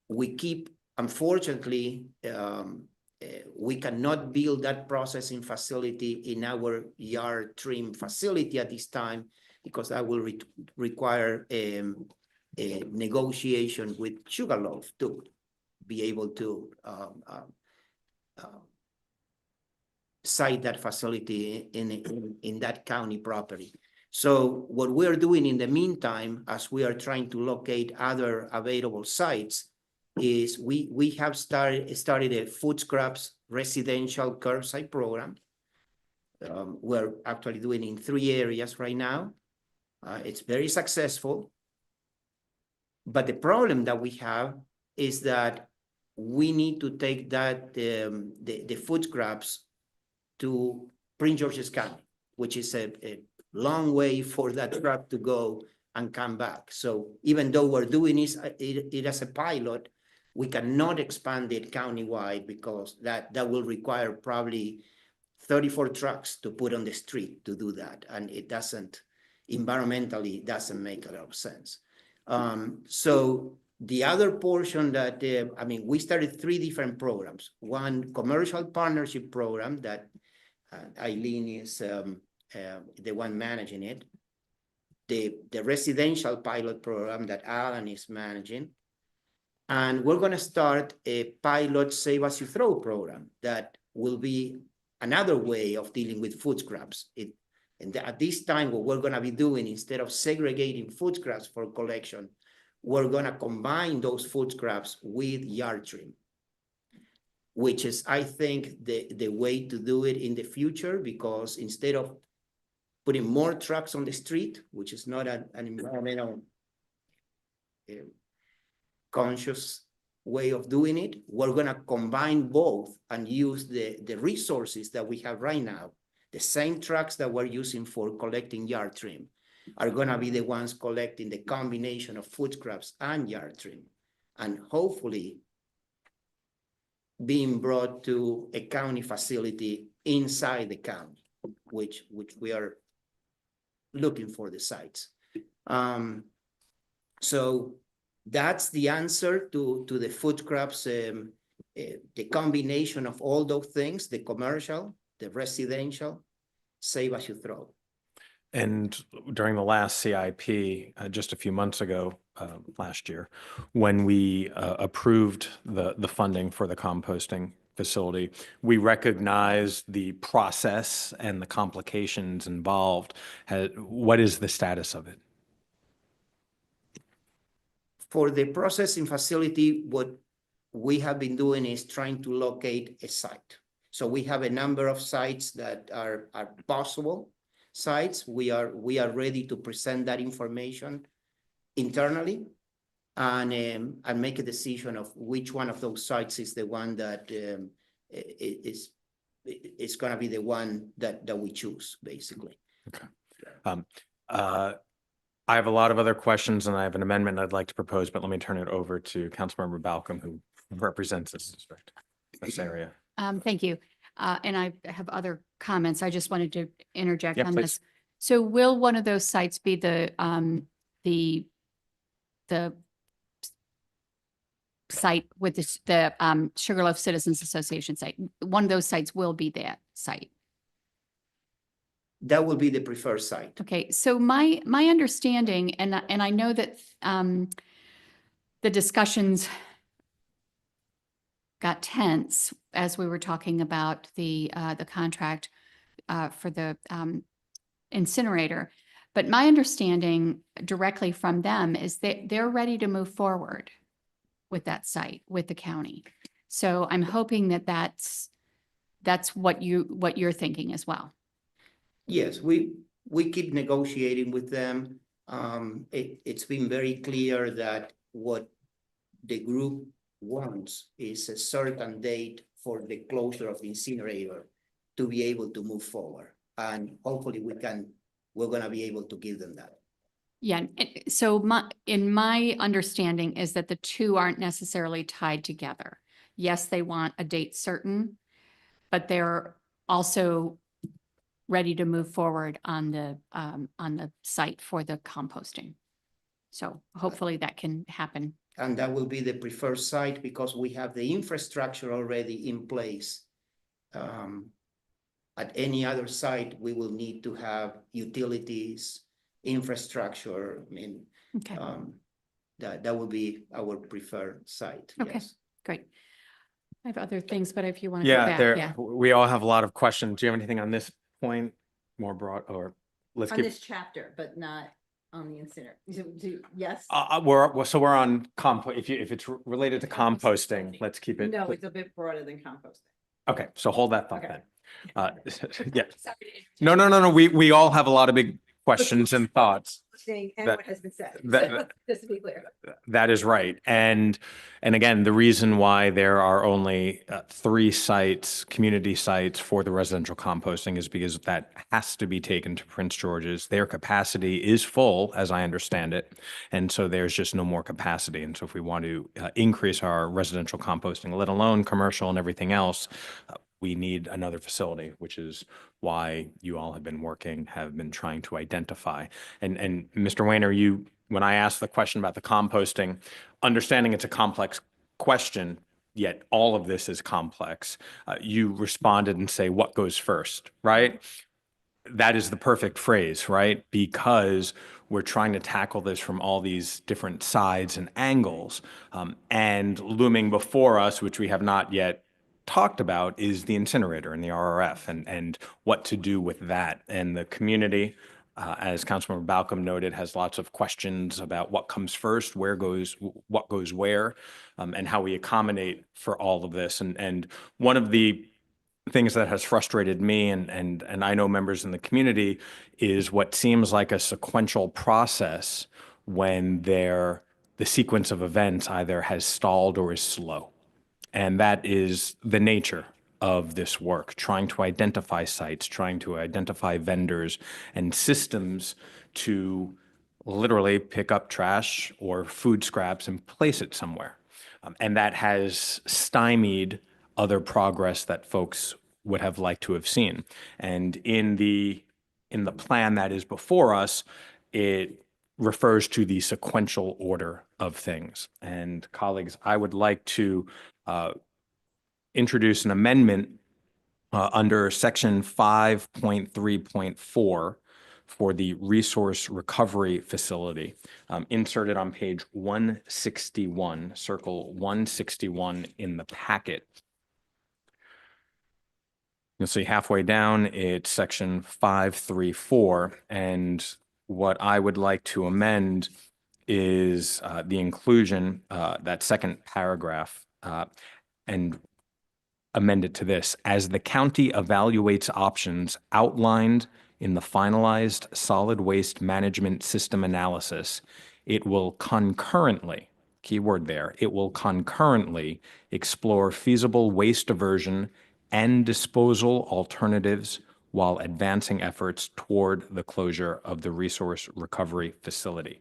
We keep, unfortunately, we cannot build that processing facility in our yard trim facility at this time, because that will require a negotiation with Sugarloaf to be able to site that facility in that county property. So what we're doing in the meantime, as we are trying to locate other available sites, is we have started a food scraps residential curbside program. We're actually doing in 3 areas right now. It's very successful. But the problem that we have is that we need to take that the food scraps to Prince George's County, which is a long way for that truck to go and come back. So even though we're doing it as a pilot, we cannot expand it countywide because that will require probably 34 trucks to put on the street to do that. And it doesn't, environmentally, doesn't make a lot of sense. So the other portion that, we started 3 different programs. One commercial partnership program that Eileen is the one managing it. The residential pilot program that Alan is managing. And we're gonna start a pilot Save As You Throw program that will be another way of dealing with food scraps. At this time, what we're gonna be doing, instead of segregating food scraps for collection, we're gonna combine those food scraps with yard trim, which is, I think, the way to do it in the future, because instead of putting more trucks on the street, which is not an environmental conscious way of doing it, we're gonna combine both and use the resources that we have right now. The same trucks that we're using for collecting yard trim are gonna be the ones collecting the combination of food scraps and yard trim. And hopefully being brought to a county facility inside the county, which we are looking for the sites. So that's the answer to the food scraps, the combination of all those things, the commercial, the residential, Save As You Throw. And during the last CIP, just a few months ago, last year, when we approved the funding for the composting facility, we recognized the process and the complications involved. What is the status of it? For the processing facility, what we have been doing is trying to locate a site. So we have a number of sites that are possible sites. We are ready to present that information internally and make a decision of which one of those sites is the one that is going to be the one that we choose, basically. Okay. I have a lot of other questions and I have an amendment I'd like to propose, but let me turn it over to Councilmember Balcom, who represents this district, this area. Thank you. And I have other comments. I just wanted to interject Yeah, on please. this. So will one of those sites be the site with the Sugarloaf Citizens Association site? One of those sites will be that site. That will be the preferred site. Okay, so my understanding, and I know that the discussions got tense as we were talking about the contract for the incinerator, but my understanding directly from them is that they're ready to move forward with that site with the county. So I'm hoping that that's what you're thinking as well. Yes, we keep negotiating with them. It's been very clear that what the group wants is a certain date for the closure of the incinerator to be able to move forward. And hopefully we're gonna be able to give them that. Yeah, so my understanding is that the two aren't necessarily tied together. Yes, they want a date certain, but they're also ready to move forward on the site for the composting. So hopefully that can happen. And that will be the preferred site because we have the infrastructure already in place. At any other site, we will need to have utilities, infrastructure. I mean, Okay. that would be our preferred site. Okay. Yes. Great. I have other things, but if you want to go Yeah, back, there, yeah. we all have a lot of questions. Do you have anything on this point, more broad, or let's On keep? this chapter, but not on the incinerator. Yes? So we're on if it's related to composting, let's keep it. No, it's a bit broader than composting. Okay, so hold that thought Okay. then. Yeah. No. We all have a lot of big questions and thoughts. Saying and That- what has been said. that- Just to be clear. That is right. And again, the reason why there are only 3 sites, community sites for the residential composting is because that has to be taken to Prince George's. Their capacity is full, as I understand it. And so there's just no more capacity. And so if we want to increase our residential composting, let alone commercial and everything else, we need another facility, which is why you all have been trying to identify. And Mr. Wayner, when I asked the question about the composting, understanding it's a complex question, yet all of this is complex, you responded and say, what goes first, right? That is the perfect phrase, right? Because we're trying to tackle this from all these different sides and angles. And looming before us, which we have not yet talked about, is the incinerator and the RRF and what to do with that. And the community, as Councilmember Balcom noted, has lots of questions about what comes first, what goes where, and how we accommodate for all of this. And one of the things that has frustrated me and I know members in the community is what seems like a sequential process when the sequence of events either has stalled or is slow. And that is the nature of this work, trying to identify sites, trying to identify vendors and systems to literally pick up trash or food scraps and place it somewhere. And that has stymied other progress that folks would have liked to have seen. And in the plan that is before us, it refers to the sequential order of things. And colleagues, I would like to introduce an amendment under section 5.3.4 for the resource recovery facility, inserted on page 161, circle 161 in the packet. You'll see halfway down, it's section 534. And what I would like to amend is the inclusion, that second paragraph, and amend it to this: as the county evaluates options outlined in the finalized solid waste management system analysis, it will concurrently, key word there, it will concurrently explore feasible waste diversion and disposal alternatives while advancing efforts toward the closure of the resource recovery facility.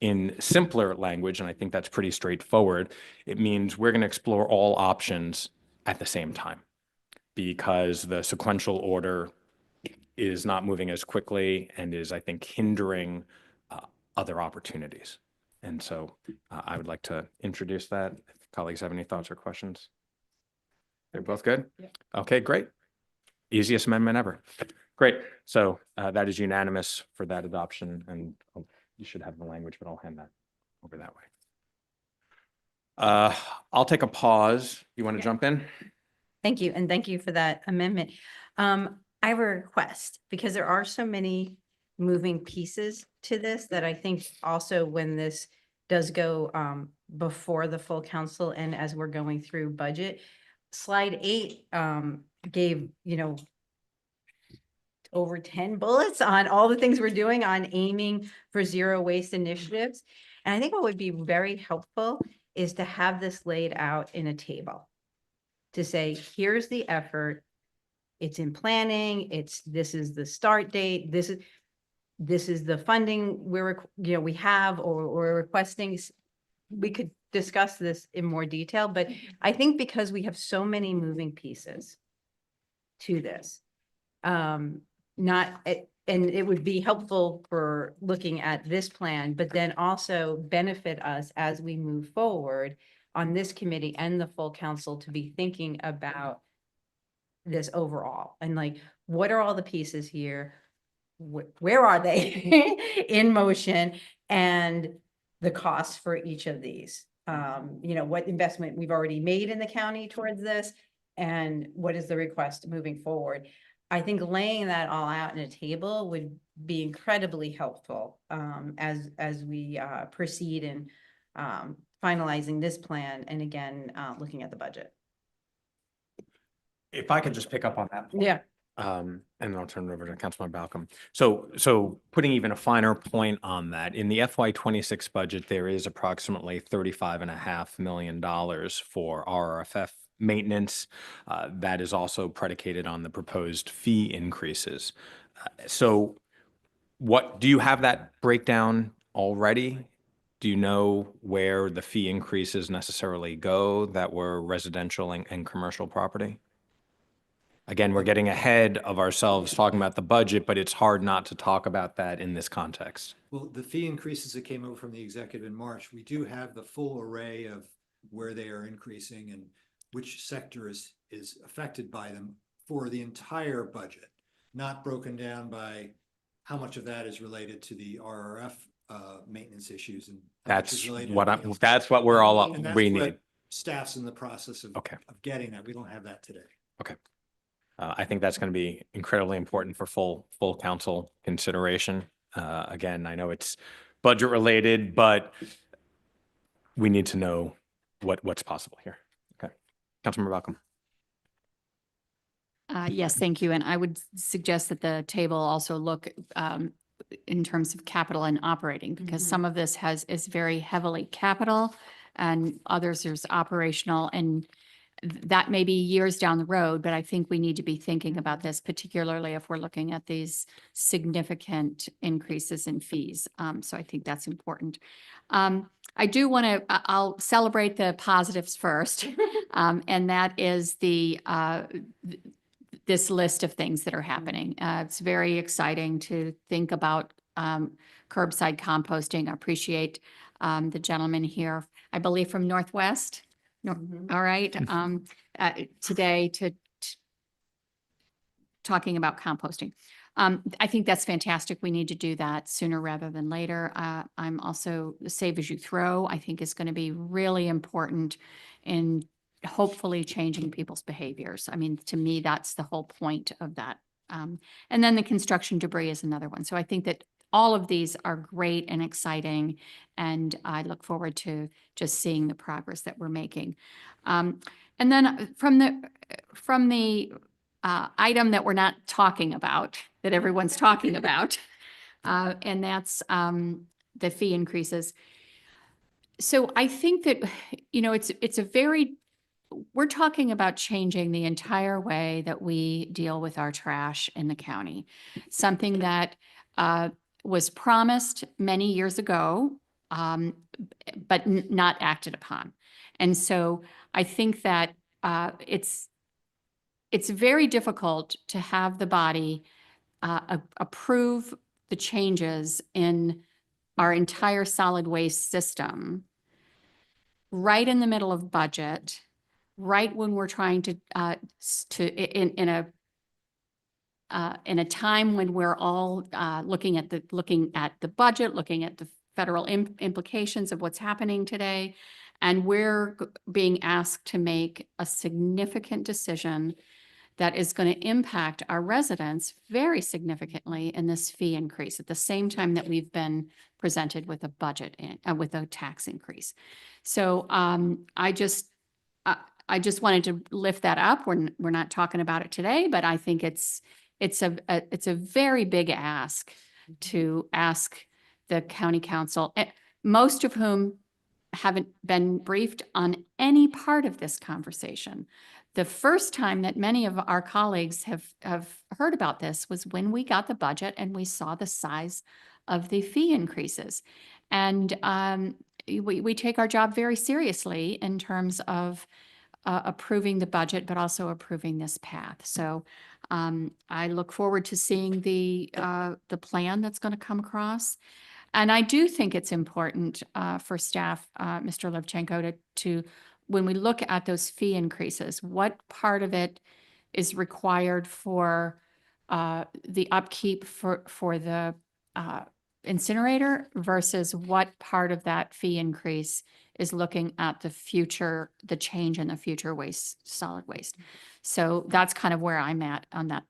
In simpler language, and I think that's pretty straightforward, it means we're going to explore all options at the same time, because the sequential order is not moving as quickly and is, I think, hindering other opportunities. And so I would like to introduce that. If colleagues have any thoughts or questions? They're both good? Yeah. Okay, great. Easiest amendment ever. Great. So that is unanimous for that adoption, and you should have the language, but I'll hand that over that way. I'll take a pause. You want to jump in? Thank you, and thank you for that amendment. I have a request, because there are so many moving pieces to this that I think also when this does go before the full council and as we're going through budget, slide 8 gave, over 10 bullets on all the things we're doing on aiming for zero waste initiatives. And I think what would be very helpful is to have this laid out in a table to say, here's the effort. It's in planning. This is the start date. This is the funding we have or we're requesting. We could discuss this in more detail, but I think because we have so many moving pieces to this, and it would be helpful for looking at this plan, but then also benefit us as we move forward on this committee and the full council to be thinking about this overall and like, what are all the pieces here? Where are they in motion? And the cost for each of these. What investment we've already made in the county towards this, and what is the request moving forward. I think laying that all out in a table would be incredibly helpful as we proceed in finalizing this plan, and again, looking at the budget. If I could just pick up on that point. Yeah. And then I'll turn it over to Councilman Balcom. So putting even a finer point on that, in the FY26 budget, there is approximately $35.5 million for RRFF maintenance. That is also predicated on the proposed fee increases. So do you have that breakdown already? Do you know where the fee increases necessarily go that were residential and commercial property? Again, we're getting ahead of ourselves talking about the budget, but it's hard not to talk about that in this context. Well, the fee increases that came over from the executive in March, we do have the full array of where they are increasing and which sector is affected by them for the entire budget, not broken down by how much of that is related to the RRF maintenance issues and how much is related to anything else. That's what we're all, And that's we what need. staff's in the process of getting that. We don't have that today. Okay. I think that's going to be incredibly important for full council consideration. Again, I know it's budget related, but we need to know what's possible here. Okay. Councilmember Malcolm. Yes, thank you. And I would suggest that the table also look in terms of capital and operating, because some of this is very heavily capital and others there's operational, and that may be years down the road, but I think we need to be thinking about this, particularly if we're looking at these significant increases in fees. So I think that's important. I do want to, I'll celebrate the positives first, and that is this list of things that are happening. It's very exciting to think about curbside composting. I appreciate the gentleman here, I believe from Northwest. All right. Today talking about composting. I think that's fantastic. We need to do that sooner rather than later. I'm also save as you throw, I think is going to be really important in hopefully changing people's behaviors. I mean, to me, that's the whole point of that. And then the construction debris is another one. So I think that all of these are great and exciting, and I look forward to just seeing the progress that we're making. And then from the item that we're not talking about, that everyone's talking about, and that's the fee increases. So I think that, we're talking about changing the entire way that we deal with our trash in the county. Something that was promised many years ago, but not acted upon. And so I think that it's very difficult to have the body approve the changes in our entire solid waste system right in the middle of budget, right when we're trying to in a time when we're all looking at the budget, looking at the federal implications of what's happening today, and we're being asked to make a significant decision that is going to impact our residents very significantly in this fee increase at the same time that we've been presented with a budget with a tax increase. So I just wanted to lift that up. We're not talking about it today, but I think it's a very big ask to ask the county council, most of whom haven't been briefed on any part of this conversation. The first time that many of our colleagues have heard about this was when we got the budget and we saw the size of the fee increases. And we take our job very seriously in terms of approving the budget, but also approving this path. So I look forward to seeing the plan that's going to come across. And I do think it's important for staff, Mr. Levchenko, to when we look at those fee increases, what part of it is required for the upkeep for the incinerator versus what part of that fee increase is looking at the future, the change in the future waste, solid waste. So that's kind of where I'm at on that,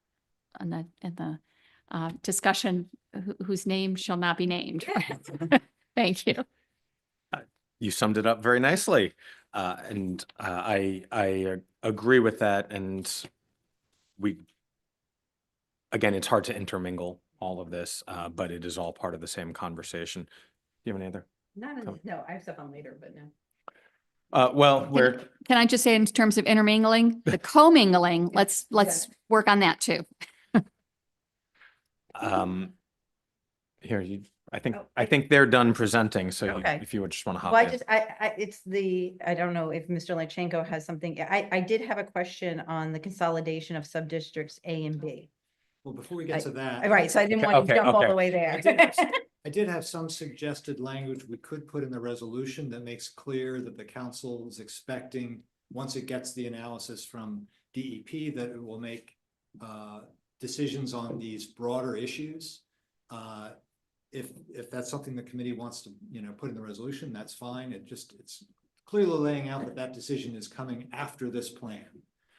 in the discussion, whose name shall not be named. Thank you. You summed it up very nicely. I agree with that. And again, it's hard to intermingle all of this, but it is all part of the same conversation. Do you have any other? No, I have stuff on later, but no. Well, we're, Can I just say in terms of intermingling, the commingling, let's work on that too. here, I think, Oh, I think they're done presenting. So Okay. if you would just want to hop Well, in. I don't know if Mr. Lachenko has something. I did have a question on the consolidation of sub-districts A and B. Well, before we get to that. Right, so I didn't want to Okay, jump all okay. the way there. I did have some suggested language we could put in the resolution that makes clear that the council is expecting, once it gets the analysis from DEP, that it will make decisions on these broader issues. If that's something the committee wants to, put in the resolution, that's fine. It's clearly laying out that that decision is coming after this plan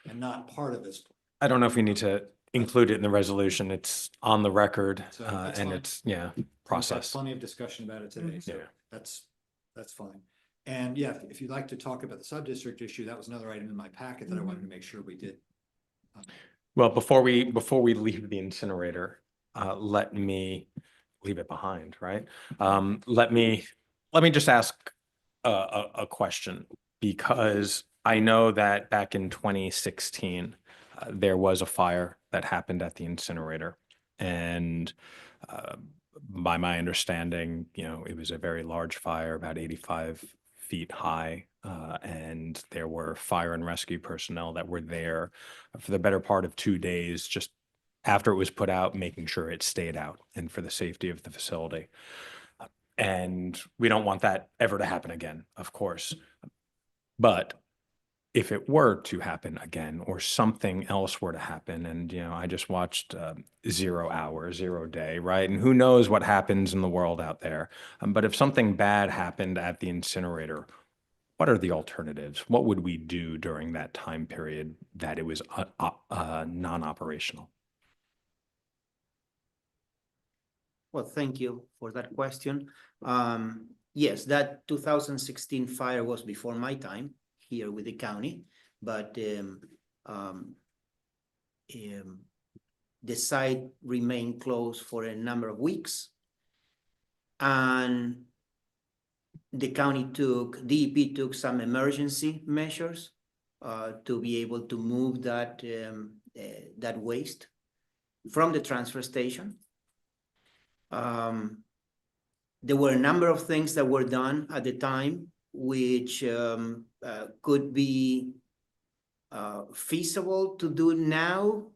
and not part of this plan. I don't know if we need to include it in the resolution. It's on the record, So that's and fine. it's, We've had process. plenty of discussion about it today, so Yeah. that's fine. And yeah, if you'd like to talk about the sub-district issue, that was another item in my packet that I wanted to make sure we did. Well, before we leave the incinerator, let me leave it behind, right? Let me just ask a question, because I know that back in 2016, there was a fire that happened at the incinerator. And by my understanding, it was a very large fire, about 85 feet high. And there were fire and rescue personnel that were there for the better part of 2 days, just after it was put out, making sure it stayed out and for the safety of the facility. And we don't want that ever to happen again, of course. But if it were to happen again, or something else were to happen, and, I just watched 0 Hour, 0 Day, right? And who knows what happens in the world out there. But if something bad happened at the incinerator, what are the alternatives? What would we do during that time period that it was non-operational? Well, thank you for that question. Yes, that 2016 fire was before my time here with the county, but the site remained closed for a number of weeks. And the county DEP took some emergency measures to be able to move that waste from the transfer station. There were a number of things that were done at the time, which could be feasible to do now.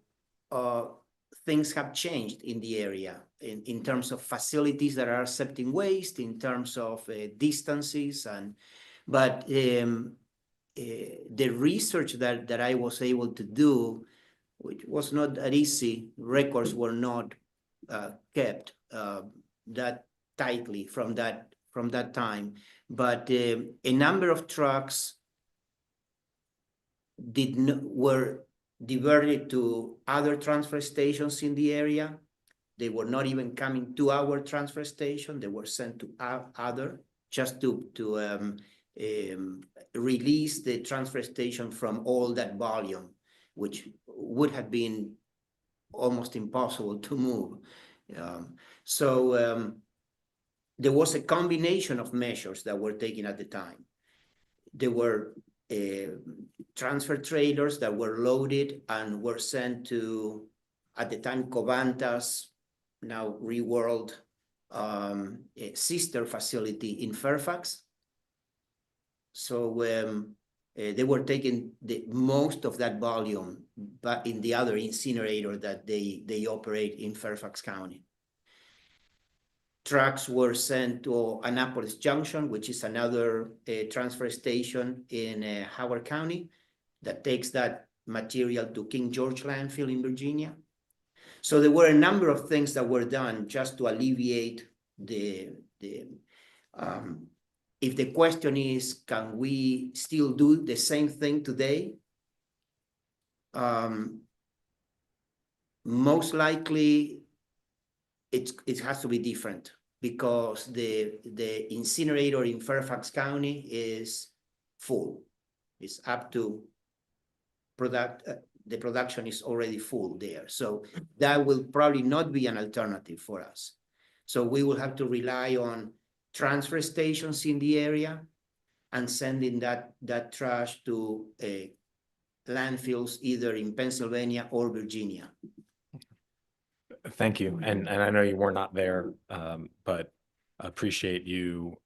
Things have changed in the area in terms of facilities that are accepting waste, in terms of distances, but the research that I was able to do, which was not that easy, records were not kept that tightly from that time, but a number of trucks were diverted to other transfer stations in the area. They were not even coming to our transfer station. They were sent to other, just to release the transfer station from all that volume, which would have been almost impossible to move. So there was a combination of measures that were taken at the time. There were transfer trailers that were loaded and were sent to, at the time, Covanta's, now Reworld, a sister facility in Fairfax. So they were taking most of that volume, but in the other incinerator that they operate in Fairfax County. Trucks were sent to Annapolis Junction, which is another transfer station in Howard County that takes that material to King George landfill in Virginia. So there were a number of things that were done just to alleviate if the question is, can we still do the same thing today? Most likely, it has to be different because the incinerator in Fairfax County is full. It's up to the production is already full there. So that will probably not be an alternative for us. So we will have to rely on transfer stations in the area and sending that trash to landfills either in Pennsylvania or Virginia. Thank you. And I know you were not there, but appreciate you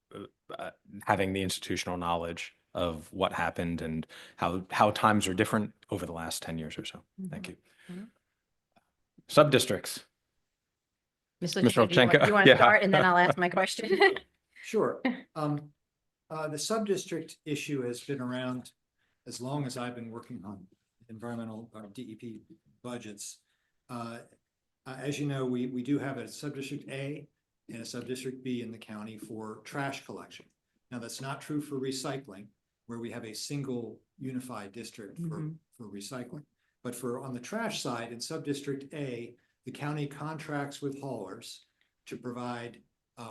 having the institutional knowledge of what happened and how times are different over the last 10 years or so. Thank you. Sub-districts. Mr. Mr. Levchenko, You want to yeah. start and then I'll ask my question? Sure. The sub-district issue has been around as long as I've been working on environmental DEP budgets. As you know, we do have a sub-district A and a sub-district B in the county for trash collection. Now, that's not true for recycling, where we have a single unified district for recycling. But on the trash side, in sub-district A, the county contracts with haulers to provide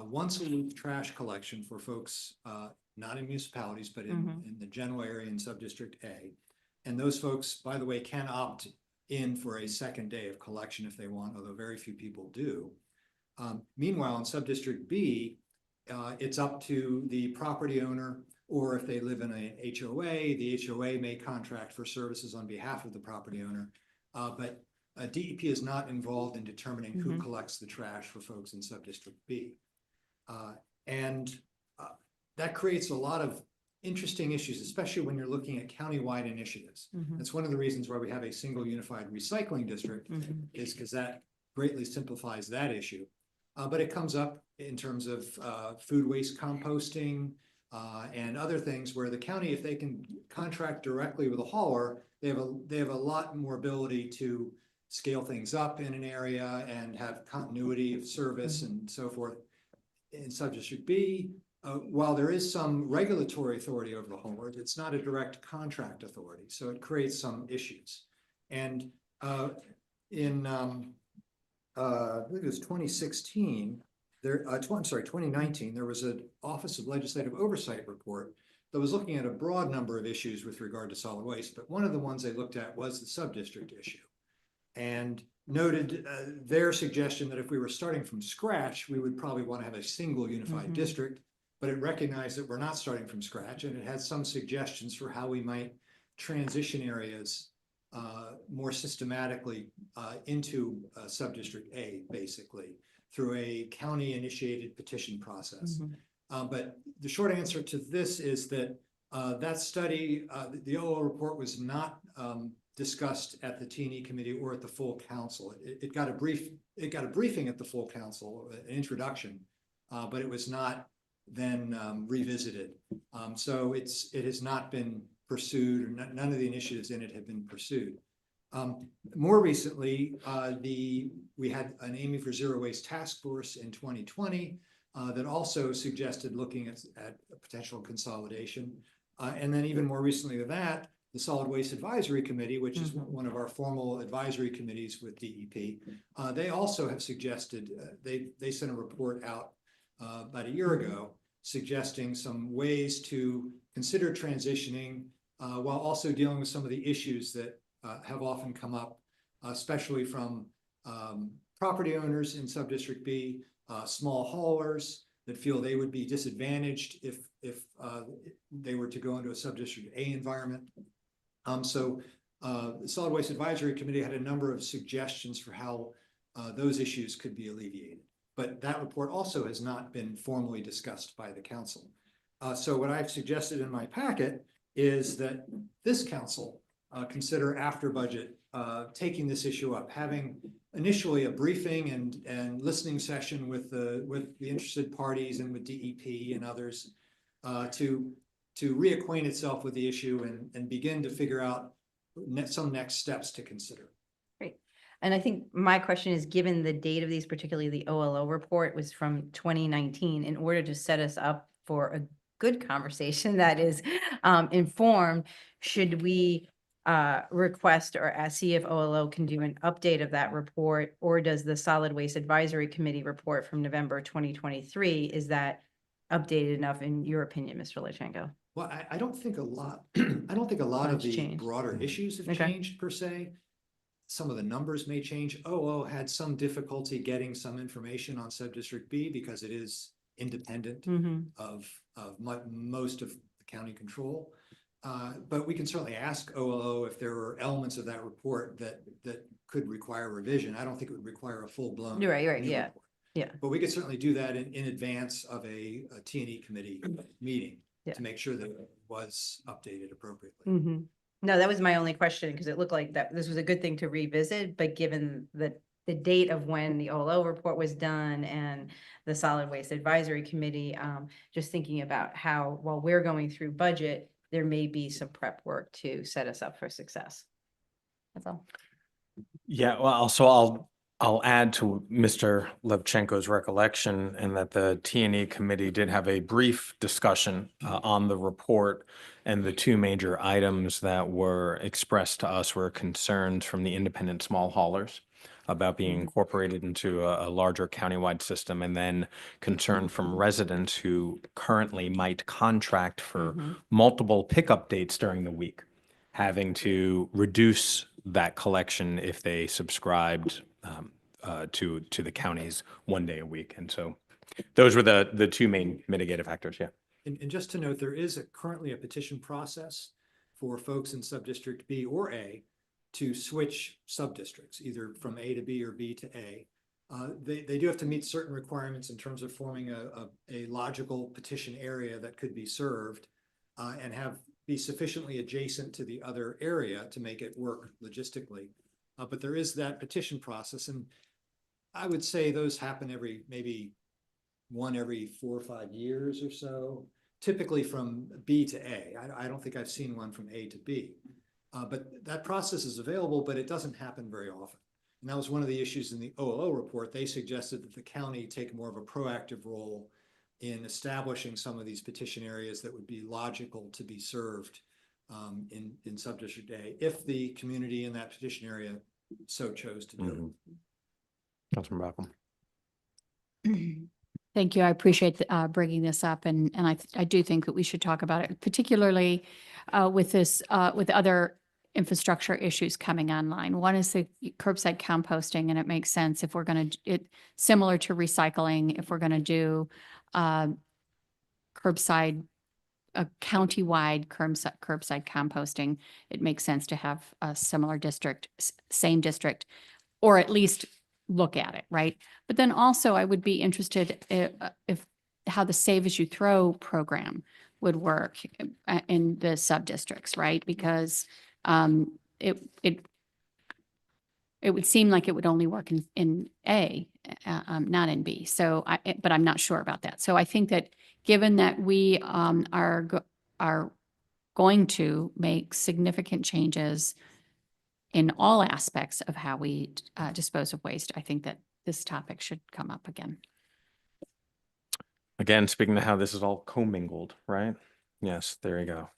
once a week trash collection for folks not in municipalities, but in the general area in sub-district A. And those folks, by the way, can opt in for a second day of collection if they want, although very few people do. Meanwhile, in sub-district B, it's up to the property owner, or if they live in an HOA, the HOA may contract for services on behalf of the property owner. But DEP is not involved in determining who collects the trash for folks in sub-district B. That creates a lot of interesting issues, especially when you're looking at countywide initiatives. That's one of the reasons why we have a single unified recycling district, is because that greatly simplifies that issue. But it comes up in terms of food waste composting and other things where the county, if they can contract directly with a hauler, they have a lot more ability to scale things up in an area and have continuity of service and so forth. In sub-district B, while there is some regulatory authority over the haulers, it's not a direct contract authority, so it creates some issues. And in I believe it was 2016, 2019, there was an Office of Legislative Oversight report that was looking at a broad number of issues with regard to solid waste, but one of the ones they looked at was the sub-district issue, and noted their suggestion that if we were starting from scratch, we would probably want to have a single unified district, but it recognized that we're not starting from scratch, and it had some suggestions for how we might transition areas more systematically into sub-district A, basically, through a county-initiated petition process. But the short answer to this is that that study, the OO report, was not discussed at the T&E committee or at the full council. It got a briefing at the full council, an introduction, but it was not then revisited. So it has not been pursued, or none of the initiatives in it have been pursued. More recently, we had an Aiming for Zero Waste task force in 2020 that also suggested looking at a potential consolidation. And then even more recently than that, the Solid Waste Advisory Committee, which is one of our formal advisory committees with DEP, they also have suggested, they sent a report out about a year ago, suggesting some ways to consider transitioning while also dealing with some of the issues that have often come up, especially from property owners in sub-district B, small haulers that feel they would be disadvantaged if they were to go into a sub-district A environment. So the Solid Waste Advisory Committee had a number of suggestions for how those issues could be alleviated. But that report also has not been formally discussed by the council. So what I've suggested in my packet is that this council consider after budget taking this issue up, having initially a briefing and listening session with the interested parties and with DEP and others to reacquaint itself with the issue and begin to figure out some next steps to consider. Great. And I think my question is, given the date of these, particularly the OLO report was from 2019, in order to set us up for a good conversation that is informed, should we request or see if OLO can do an update of that report, or does the Solid Waste Advisory Committee report from November 2023, is that updated enough in your opinion, Mr. Lachenko? Well, I don't think a lot, I don't think a lot of Much the changed. broader issues have Okay. changed per se. Some of the numbers may change. OO had some difficulty getting some information on sub-district B because it is independent of most of the county control. But we can certainly ask OLO if there are elements of that report that could require revision. I don't think it would require a full-blown. You're right, new yeah. report. Yeah. But we could certainly do that in advance of a T&E committee meeting Yeah. to make sure that it was updated appropriately. No, that was my only question, because it looked like that this was a good thing to revisit, but given the date of when the OLO report was done and the Solid Waste Advisory Committee, just thinking about how, while we're going through budget, there may be some prep work to set us up for success. That's all. Yeah, well, so I'll add to Mr. Levchenko's recollection, and that the T&E committee did have a brief discussion on the report, and the two major items that were expressed to us were concerns from the independent small haulers about being incorporated into a larger countywide system, and then concern from residents who currently might contract for multiple pickup dates during the week, having to reduce that collection if they subscribed to the counties 1 day a week. And so those were the two main mitigative factors, yeah. And just to note, there is currently a petition process for folks in sub-district B or A to switch sub-districts, either from A to B or B to A. They do have to meet certain requirements in terms of forming a logical petition area that could be served and be sufficiently adjacent to the other area to make it work logistically. But there is that petition process, and I would say those happen maybe one every 4 or 5 years or so, typically from B to A. I don't think I've seen one from A to B. But that process is available, but it doesn't happen very often. And that was one of the issues in the OLO report. They suggested that the county take more of a proactive role in establishing some of these petition areas that would be logical to be served in sub-district A, if the community in that petition area so chose to do it. Councilman Malcolm. Thank you. I appreciate bringing this up, and I do think that we should talk about it, particularly with other infrastructure issues coming online. One is the curbside composting, and it makes sense if we're going to, similar to recycling, if we're going to do curbside, a countywide curbside composting, it makes sense to have a similar district, same district, or at least look at it, right? But then also I would be interested if how the Save As You Throw program would work in the sub-districts, right? Because it would seem like it would only work in A, not in B. So, but I'm not sure about that. So I think that given that we are going to make significant changes in all aspects of how we dispose of waste, I think that this topic should come up again. Again, speaking to how this is all commingled, right? Yes, there you go.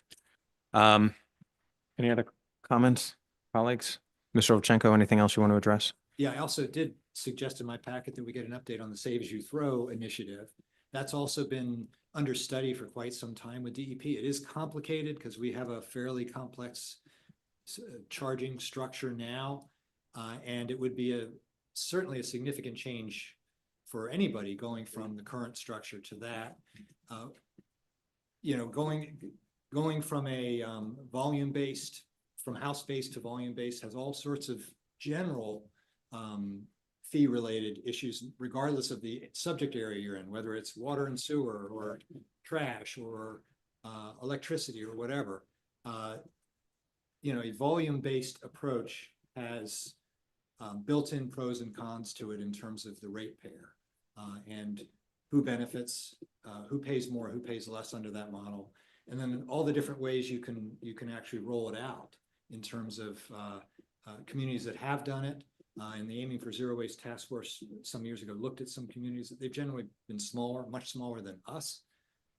Any other comments, colleagues? Mr. Ovchenko, anything else you want to address? Yeah, I also did suggest in my packet that we get an update on the Save As You Throw initiative. That's also been under study for quite some time with DEP. It is complicated because we have a fairly complex charging structure now, and it would be certainly a significant change for anybody going from the current structure to that. Going from a volume-based, from house-based to volume-based has all sorts of general fee-related issues, regardless of the subject area you're in, whether it's water and sewer or trash or electricity or whatever. A volume-based approach has built-in pros and cons to it in terms of the ratepayer and who benefits, who pays more, who pays less under that model, and then all the different ways you can actually roll it out in terms of communities that have done it, And the Aiming for Zero Waste Task Force some years ago looked at some communities that they've generally been smaller, much smaller than us.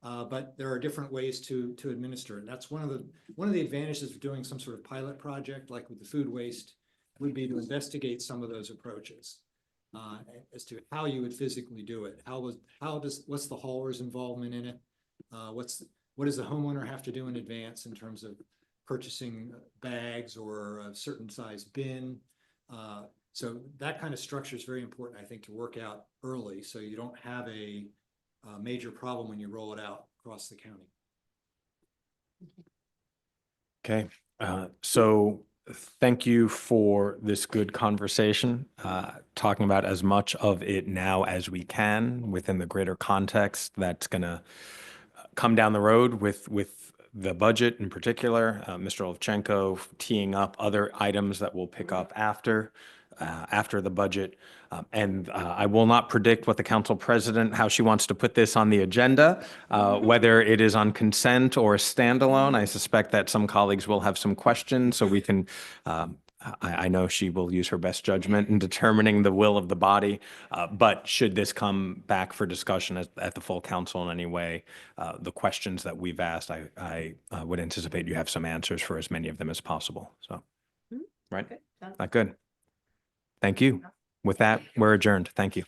But there are different ways to administer it. That's one of the advantages of doing some sort of pilot project, like with the food waste, would be to investigate some of those approaches. As to how you would physically do it. What's the hauler's involvement in it? What does the homeowner have to do in advance in terms of purchasing bags or a certain size bin? So that kind of structure is very important, I think, to work out early, so you don't have a major problem when you roll it out across the county. Okay, so thank you for this good conversation, talking about as much of it now as we can within the greater context that's going to come down the road with the budget in particular. Mr. Olchenko teeing up other items that we'll pick up after the budget. And I will not predict what the council president, how she wants to put this on the agenda, whether it is on consent or standalone. I suspect that some colleagues will have some questions, so we can, I know she will use her best judgment in determining the will of the body. But should this come back for discussion at the full council in any way, the questions that we've asked, I would anticipate you have some answers for as many of them as possible. So, right? Okay, sounds Not good. Thank you. With that, we're adjourned. Thank you.